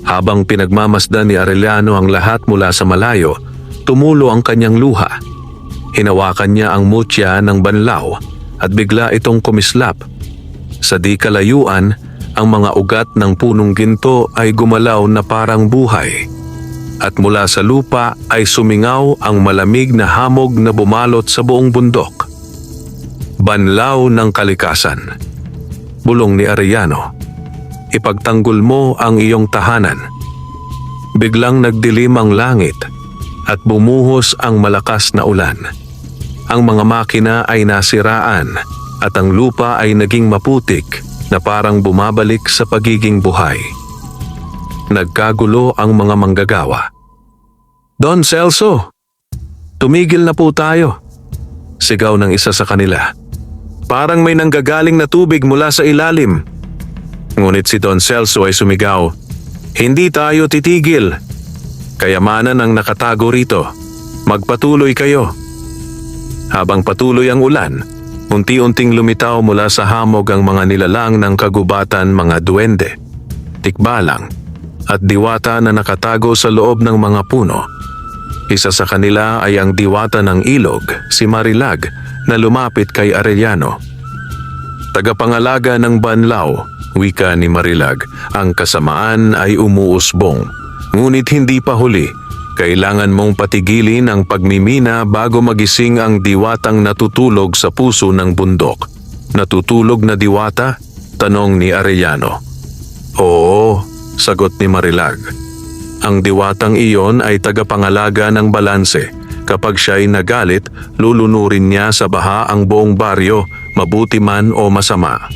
Habang pinagmamasdan ni Arellano ang lahat mula sa malayo, tumulo ang kanyang luha. Hinawakan niya ang mutya ng banlaw at bigla itong kumislap. Sa di kalayuan, ang mga ugat ng punong ginto ay gumalaw na parang buhay. At mula sa lupa ay sumingaw ang malamig na hamog na bumalot sa buong bundok. Banlaw ng kalikasan. Bulong ni Arellano. Ipagtanggol mo ang iyong tahanan. Biglang nagdilim ang langit at bumuhos ang malakas na ulan. Ang mga makina ay nasiraan at ang lupa ay naging maputik na parang bumabalik sa pagiging buhay. Nagkagulo ang mga manggagawa. "Don Celso, tumigil na po tayo," sigaw ng isa sa kanila. "Parang may nanggagaling na tubig mula sa ilalim." Ngunit si Don Celso ay sumigaw, "Hindi tayo titigil. Kayamanan ang nakatago rito. Magpatuloy kayo." Habang patuloy ang ulan, unti-unting lumitaw mula sa hamog ang mga nilalang ng kagubatan, mga duwende, tikbalang, at diwata na nakatago sa loob ng mga puno. Isa sa kanila ay ang diwata ng ilog, si Marilag, na lumapit kay Arellano. "Tagapangalaga ng banlaw," wika ni Marilag, "ang kasamaan ay umuusbong. Ngunit hindi pa huli. Kailangan mong patigilin ang pagmimina bago magising ang diwatang natutulog sa puso ng bundok." "Natutulog na diwata?" tanong ni Arellano. "Oo," sagot ni Marilag. "Ang diwatang iyon ay tagapangalaga ng balanse. Kapag siya'y nagalit, lulunurin niya sa baha ang buong baryo, mabuti man o masama."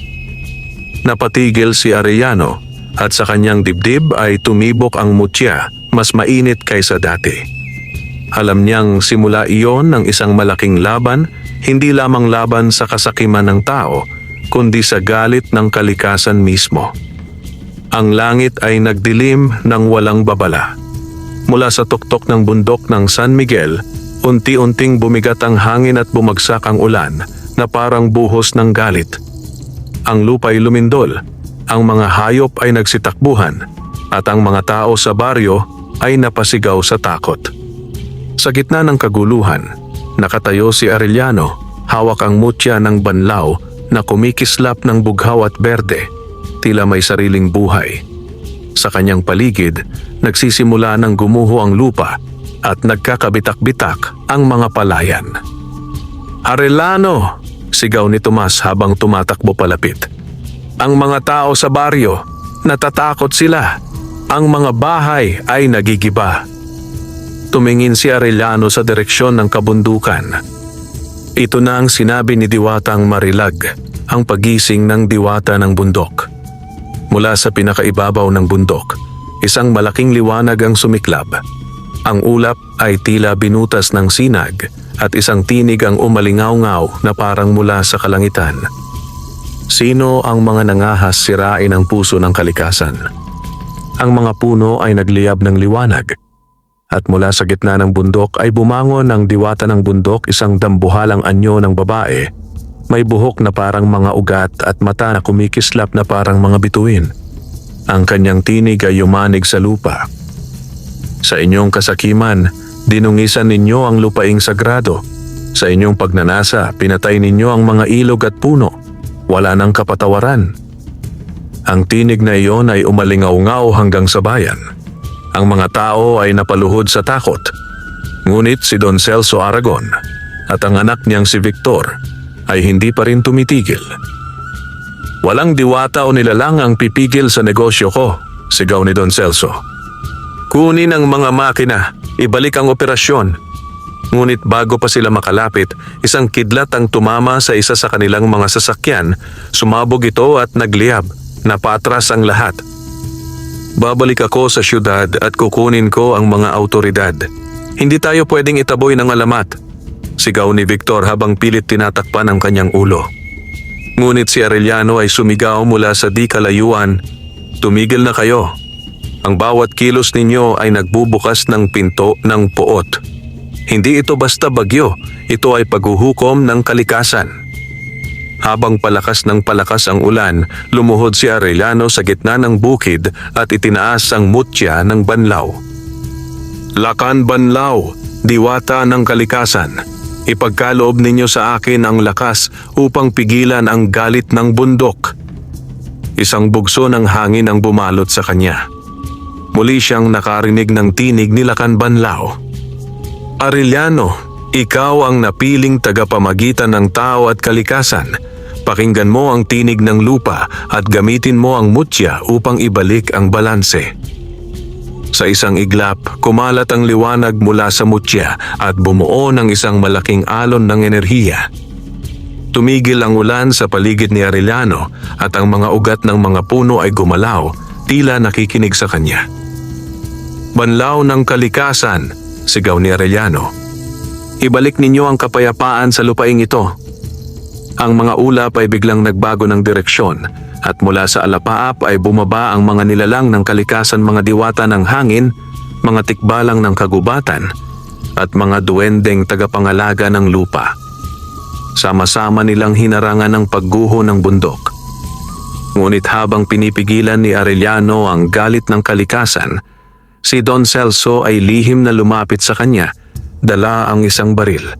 Napatigil si Arellano at sa kanyang dibdib ay tumibok ang mutya, mas mainit kaysa dati. Alam niyang simula iyon ng isang malaking laban, hindi lamang laban sa kasakiman ng tao, kundi sa galit ng kalikasan mismo. Ang langit ay nagdilim ng walang babala. Mula sa tuktok ng bundok ng San Miguel, unti-unting bumigat ang hangin at bumagsak ang ulan na parang buhos ng galit. Ang lupa'y lumindol, ang mga hayop ay nagsitakbuhan, at ang mga tao sa baryo ay napasigaw sa takot. Sa gitna ng kaguluhan, nakatayo si Arellano, hawak ang mutya ng banlaw na kumikislap ng bughaw at berde, tila may sariling buhay. Sa kanyang paligid, nagsisimula ng gumuho ang lupa at nagkakabitak-bitak ang mga palayan. "Arellano!" sigaw ni Tomas habang tumatakbo palapit. "Ang mga tao sa baryo, natatakot sila. Ang mga bahay ay nagigiba." Tumingin si Arellano sa direksyon ng kabundukan. Ito na ang sinabi ni Diwatang Marilag, ang pagising ng diwata ng bundok. Mula sa pinakaibabaw ng bundok, isang malaking liwanag ang sumiklab. Ang ulap ay tila binutas ng sinag at isang tinig ang umalingaw-ngaw na parang mula sa kalangitan. Sino ang mga nangahas sirain ang puso ng kalikasan? Ang mga puno ay nagliyab ng liwanag. At mula sa gitna ng bundok ay bumangon ang diwata ng bundok, isang dambuhalang anyo ng babae. May buhok na parang mga ugat at mata na kumikislap na parang mga bituin. Ang kanyang tinig ay yumanig sa lupa. "Sa inyong kasakiman, dinungisan ninyo ang lupaing sagrado. Sa inyong pagnanasa, pinatay ninyo ang mga ilog at puno. Wala nang kapatawaran." Ang tinig na iyon ay umalingaw-ngaw hanggang sa bayan. Ang mga tao ay napaluhod sa takot. Ngunit si Don Celso Aragon at ang anak niyang si Victor ay hindi pa rin tumitigil. "Walang diwata o nilalang ang pipigil sa negosyo ko," sigaw ni Don Celso. "Kunin ang mga makina, ibalik ang operasyon." Ngunit bago pa sila makalapit, isang kidlat ang tumama sa isa sa kanilang mga sasakyan. Sumabog ito at nagliyab. Napatras ang lahat. "Babalik ako sa syudad at kukunin ko ang mga autoridad. Hindi tayo pwedeng itaboy ng alamat," sigaw ni Victor habang pilit tinatakpan ang kanyang ulo. Ngunit si Arellano ay sumigaw mula sa di kalayuan, "Tumigil na kayo. Ang bawat kilos ninyo ay nagbubukas ng pinto ng puot. Hindi ito basta bagyo, ito ay paghuhukom ng kalikasan." Habang palakas ng palakas ang ulan, lumuhod si Arellano sa gitna ng bukid at itinaas ang mutya ng banlaw. "Lakan Banlaw, diwata ng kalikasan, ipagkaloob ninyo sa akin ang lakas upang pigilan ang galit ng bundok." Isang bugso ng hangin ang bumalot sa kanya. Muli siyang nakarinig ng tinig ni Lakan Banlaw. "Arellano, ikaw ang napiling tagapamagitan ng tao at kalikasan. Pakinggan mo ang tinig ng lupa at gamitin mo ang mutya upang ibalik ang balanse." Sa isang iglap, kumalat ang liwanag mula sa mutya at bumuo ng isang malaking alon ng enerhiya. Tumigil ang ulan sa paligid ni Arellano at ang mga ugat ng mga puno ay gumalaw, tila nakikinig sa kanya. "Banlaw ng kalikasan," sigaw ni Arellano. "Ibalik ninyo ang kapayapaan sa lupaing ito." Ang mga ulap ay biglang nagbago ng direksyon at mula sa alapaap ay bumaba ang mga nilalang ng kalikasan, mga diwata ng hangin, mga tikbalang ng kagubatan at mga duwendeng tagapangalaga ng lupa. Sama-sama nilang hinarangan ang pagguho ng bundok. Ngunit habang pinipigilan ni Arellano ang galit ng kalikasan, si Don Celso ay lihim na lumapit sa kanya, dala ang isang baril.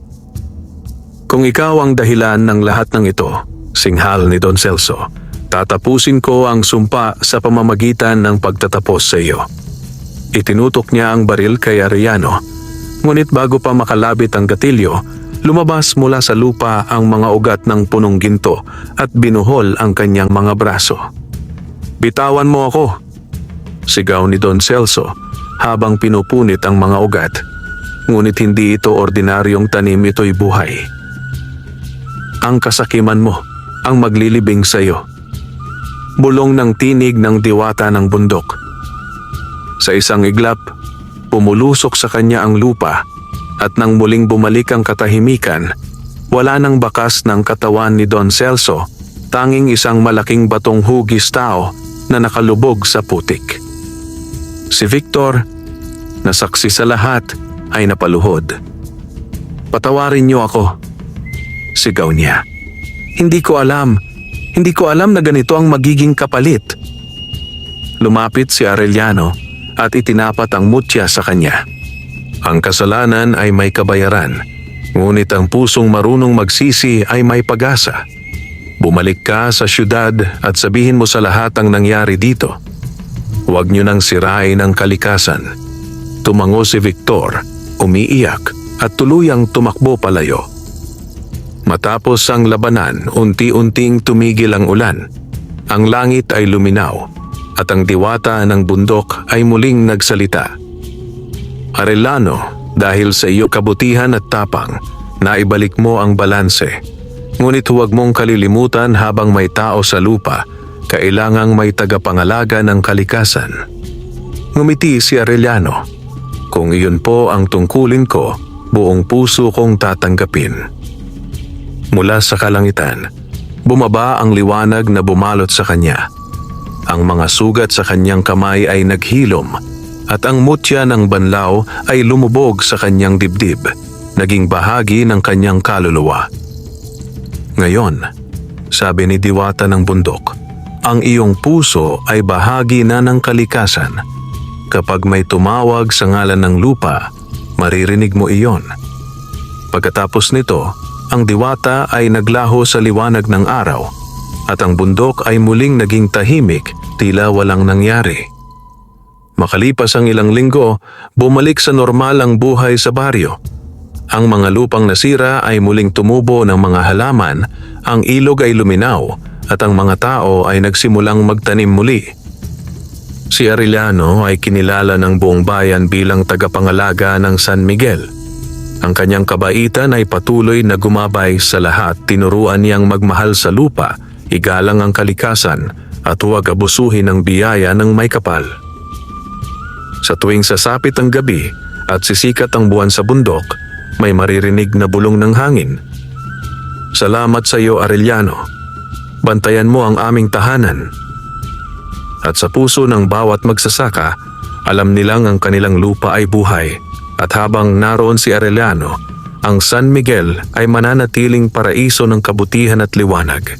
"Kung ikaw ang dahilan ng lahat ng ito," singhal ni Don Celso, "tatapusin ko ang sumpa sa pamamagitan ng pagtatapos sa iyo." Itinutok niya ang baril kay Arellano, ngunit bago pa makalabit ang gatilyo, lumabas mula sa lupa ang mga ugat ng punong ginto at binuhol ang kanyang mga braso. "Bitawan mo ako!" sigaw ni Don Celso habang pinupunit ang mga ugat. Ngunit hindi ito ordinaryong tanim, ito'y buhay. "Ang kasakiman mo ang maglilibing sa iyo," bulong ng tinig ng diwata ng bundok. Sa isang iglap, pumulusok sa kanya ang lupa at nang muling bumalik ang katahimikan, wala nang bakas ng katawan ni Don Celso, tanging isang malaking batong hugis tao na nakalubog sa putik. Si Victor, na saksi sa lahat, ay napaluhod. "Patawarin niyo ako," sigaw niya. Hindi ko alam na ganito ang magiging kapalit." Lumapit si Arellano at itinapat ang mutya sa kanya. Ang kasalanan ay may kabayaran, ngunit ang pusong marunong magsisi ay may pag-asa. Bumalik ka sa syudad at sabihin mo sa lahat ang nangyari dito. Huwag niyo nang sirain ang kalikasan. Tumango si Victor, umiiyak at tuluyang tumakbo palayo. Matapos ang labanan, unti-unting tumigil ang ulan. Ang langit ay luminaw at ang diwata ng bundok ay muling nagsalita. "Arellano, dahil sa iyo kabutihan at tapang, naibalik mo ang balanse. Ngunit huwag mong kalilimutan, habang may tao sa lupa, kailangang may tagapangalaga ng kalikasan." Ngumiti si Arellano. "Kung iyon po ang tungkulin ko, buong puso kong tatanggapin." Mula sa kalangitan, bumaba ang liwanag na bumalot sa kanya. Ang mga sugat sa kanyang kamay ay naghilom at ang mutya ng banlaw ay lumubog sa kanyang dibdib, naging bahagi ng kanyang kaluluwa. "Ngayon," sabi ni diwata ng bundok, "ang iyong puso ay bahagi na ng kalikasan. Kapag may tumawag sa ngalan ng lupa, maririnig mo iyon." Pagkatapos nito, ang diwata ay naglaho sa liwanag ng araw at ang bundok ay muling naging tahimik, tila walang nangyari. Makalipas ang ilang linggo, bumalik sa normal ang buhay sa baryo. Ang mga lupang nasira ay muling tumubo ng mga halaman, ang ilog ay luminaw at ang mga tao ay nagsimulang magtanim muli. Si Arellano ay kinilala ng buong bayan bilang tagapangalaga ng San Miguel. Ang kanyang kabaitan ay patuloy na gumabay sa lahat. Tinuruan niyang magmahal sa lupa, igalang ang kalikasan at huwag abusuhin ang biyaya ng may kapal. Sa tuwing sasapit ang gabi at sisikat ang buwan sa bundok, may maririnig na bulong ng hangin. "Salamat sa iyo, Arellano. Bantayan mo ang aming tahanan. At sa puso ng bawat magsasaka, alam nilang ang kanilang lupa ay buhay. At habang naroon si Arellano, ang San Miguel ay mananatiling paraiso ng kabutihan at liwanag.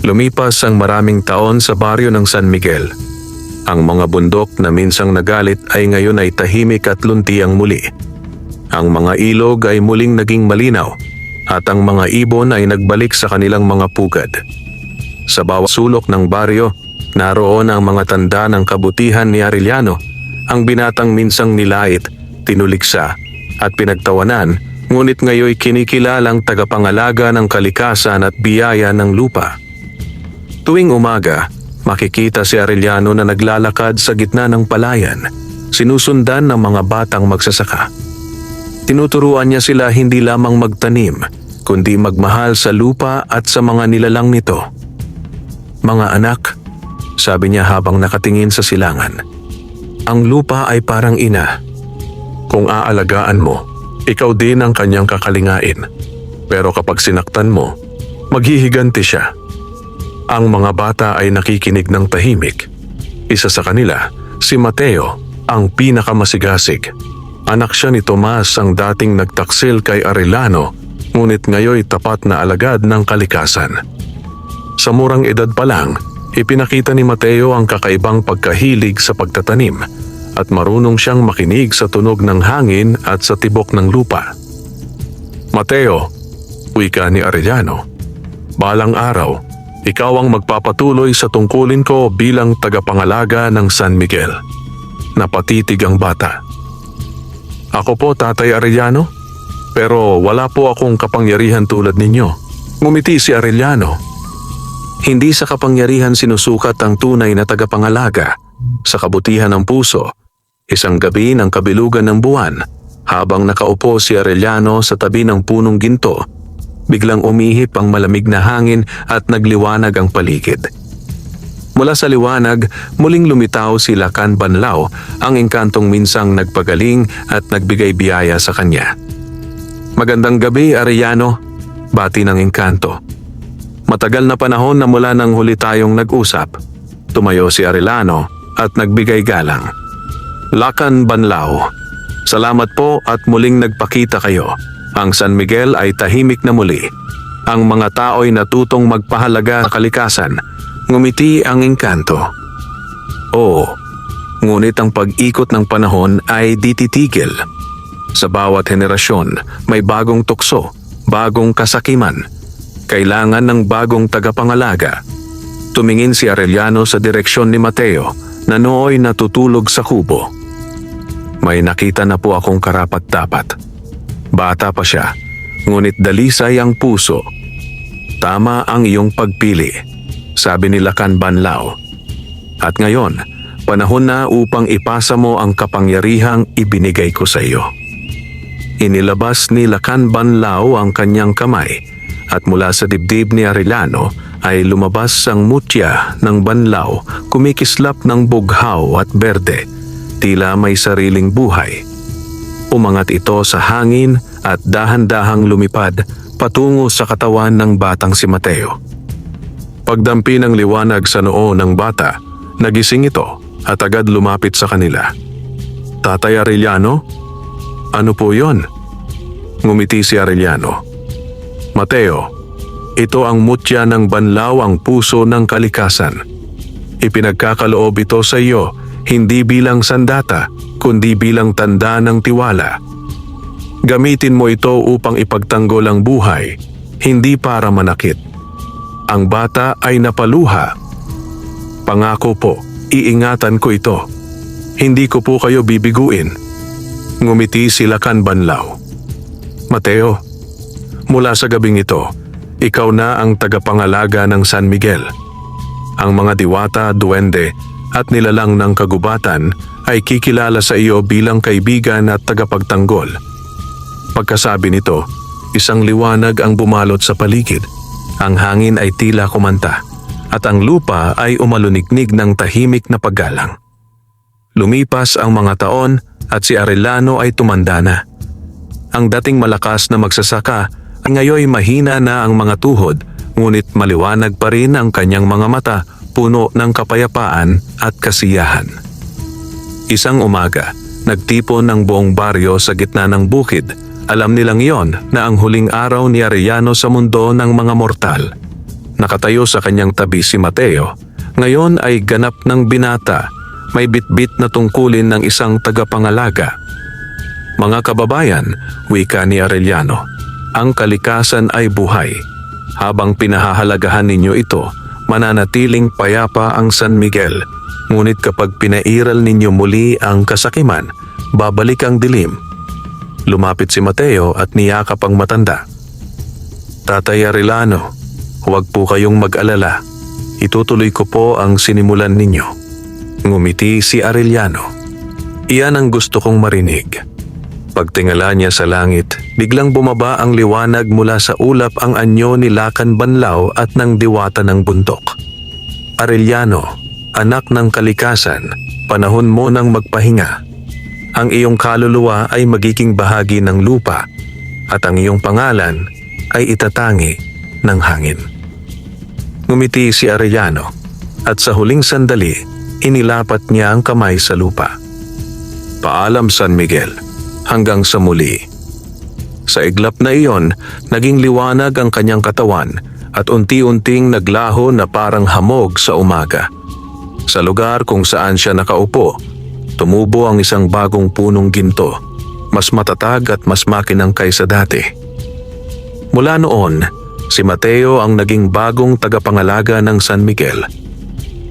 Lumipas ang maraming taon sa baryo ng San Miguel. Ang mga bundok na minsang nagalit ay ngayon ay tahimik at luntiang muli. Ang mga ilog ay muling naging malinaw at ang mga ibon ay nagbalik sa kanilang mga pugad. Sa bawat sulok ng baryo, naroon ang mga tanda ng kabutihan ni Arellano, ang binatang minsang nilait, tinuliksa at pinagtawanan, ngunit ngayoy kinikilalang tagapangalaga ng kalikasan at biyaya ng lupa. Tuwing umaga, makikita si Arellano na naglalakad sa gitna ng palayan, sinusundan ng mga batang magsasaka. Tinuturuan niya sila hindi lamang magtanim, kundi magmahal sa lupa at sa mga nilalang nito. Mga anak, sabi niya habang nakatingin sa silangan, ang lupa ay parang ina. Kung aalagaan mo, ikaw din ang kanyang kakalingain. Pero kapag sinaktan mo, maghihiganti siya. Ang mga bata ay nakikinig ng tahimik. Isa sa kanila, si Mateo, ang pinakamasigasig. Anak siya ni Tomas, ang dating nagtaksil kay Arellano, ngunit ngayoy tapat na alagad ng kalikasan. Sa murang edad pa lang, ipinakita ni Mateo ang kakaibang pagkahilig sa pagtatanim at marunong siyang makinig sa tunog ng hangin at sa tibok ng lupa. Mateo, wika ni Arellano, balang araw, ikaw ang magpapatuloy sa tungkulin ko bilang tagapangalaga ng San Miguel. Napatitig ang bata. Ako po, Tatay Arellano, pero wala po akong kapangyarihan tulad ninyo. Ngumiti si Arellano. Hindi sa kapangyarihan sinusukat ang tunay na tagapangalaga, sa kabutihan ng puso. Isang gabi ng kabilugan ng buwan, habang nakaupo si Arellano sa tabi ng punong ginto, biglang umihip ang malamig na hangin at nagliwanag ang paligid. Mula sa liwanag, muling lumitaw si Lacan Banlao, ang engkantong minsang nagpagaling at nagbigay biyaya sa kanya. Magandang gabi, Arellano, bati ng engkanto. Matagal na panahon na mula nang huli tayong nag-usap. Tumayo si Arellano at nagbigay galang. Lacan Banlao, salamat po at muling nagpakita kayo. Ang San Miguel ay tahimik na muli. Ang mga tao'y natutong magpahalaga sa kalikasan. Ngumiti ang engkanto. Oo, ngunit ang pag-ikot ng panahon ay di titigil. Sa bawat henerasyon, may bagong tukso, bagong kasakiman. Kailangan ng bagong tagapangalaga. Tumingin si Arellano sa direksyon ni Mateo na nooy natutulog sa kubo. May nakita na po akong karapat-dapat. Bata pa siya, ngunit dalisay ang puso. Tama ang iyong pagpili, sabi ni Lacan Banlao. At ngayon, panahon na upang ipasa mo ang kapangyarihang ibinigay ko sa iyo. Inilabas ni Lacan Banlao ang kanyang kamay at mula sa dibdib ni Arellano ay lumabas ang mutya ng Banlao, kumikislap ng bughaw at berde, tila may sariling buhay. Umangat ito sa hangin at dahan-dahang lumipad patungo sa katawan ng batang si Mateo. Pagdampi ng liwanag sa noo ng bata, nagising ito at agad lumapit sa kanila. Tatay Arellano? Ano po yon? Ngumiti si Arellano. Mateo, ito ang mutya ng Banlao, ang puso ng kalikasan. Ipinagkakaloob ito sa iyo, hindi bilang sandata, kundi bilang tanda ng tiwala. Gamitin mo ito upang ipagtanggol ang buhay, hindi para manakit. Ang bata ay napaluha. Pangako po, iingatan ko ito. Hindi ko po kayo bibiguin. Ngumiti si Lacan Banlao. Mateo, mula sa gabing ito, ikaw na ang tagapangalaga ng San Miguel. Ang mga diwata, duwende at nilalang ng kagubatan ay kikilala sa iyo bilang kaibigan at tagapagtanggol. Pagkasabi nito, isang liwanag ang bumalot sa paligid. Ang hangin ay tila kumanta at ang lupa ay umalunignig ng tahimik na paggalang. Lumipas ang mga taon at si Arellano ay tumanda na. Ang dating malakas na magsasaka, ngayoy mahina na ang mga tuhod, ngunit maliwanag pa rin ang kanyang mga mata, puno ng kapayapaan at kasiyahan. Isang umaga, nagtipon ng buong baryo sa gitna ng bukid. Alam nilang iyon na ang huling araw ni Arellano sa mundo ng mga mortal. Nakatayo sa kanyang tabi si Mateo. Ngayon ay ganap ng binata, may bitbit na tungkulin ng isang tagapangalaga. Mga kababayan, wika ni Arellano, ang kalikasan ay buhay. Habang pinahahalagahan ninyo ito, mananatiling payapa ang San Miguel. Ngunit kapag pinairal ninyo muli ang kasakiman, babalik ang dilim. Lumapit si Mateo at niyakap ang matanda. Tatay Arellano, huwag po kayong mag-alala. Itutuloy ko po ang sinimulan ninyo. Ngumiti si Arellano. Iyan ang gusto kong marinig. Pagtingala niya sa langit, biglang bumaba ang liwanag mula sa ulap ang anyo ni Lakan Banlaw at ng diwata ng bundok. Arellano, anak ng kalikasan, panahon mo nang magpahinga. Ang iyong kaluluwa ay magiging bahagi ng lupa at ang iyong pangalan ay itatangi ng hangin. Ngumiti si Arellano at sa huling sandali, inilapat niya ang kamay sa lupa. Paalam San Miguel, hanggang sa muli. Sa iglap na iyon, naging liwanag ang kanyang katawan at unti-unting naglaho na parang hamog sa umaga. Sa lugar kung saan siya nakaupo, tumubo ang isang bagong punong ginto, mas matatag at mas makinang kaysa dati. Mula noon, si Mateo ang naging bagong tagapangalaga ng San Miguel.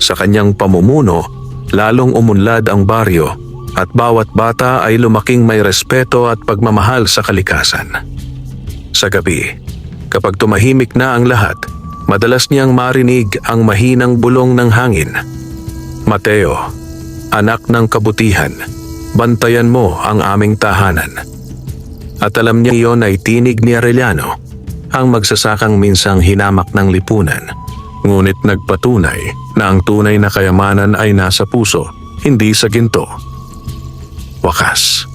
Sa kanyang pamumuno, lalong umunlad ang baryo at bawat bata ay lumaking may respeto at pagmamahal sa kalikasan. Sa gabi, kapag tumahimik na ang lahat, madalas niyang marinig ang mahinang bulong ng hangin. Mateo, anak ng kabutihan, bantayan mo ang aming tahanan. At alam niya iyon ay tinig ni Arellano, ang magsasakang minsang hinamak ng lipunan, ngunit nagpatunay na ang tunay na kayamanan ay nasa puso, hindi sa ginto. Wakas.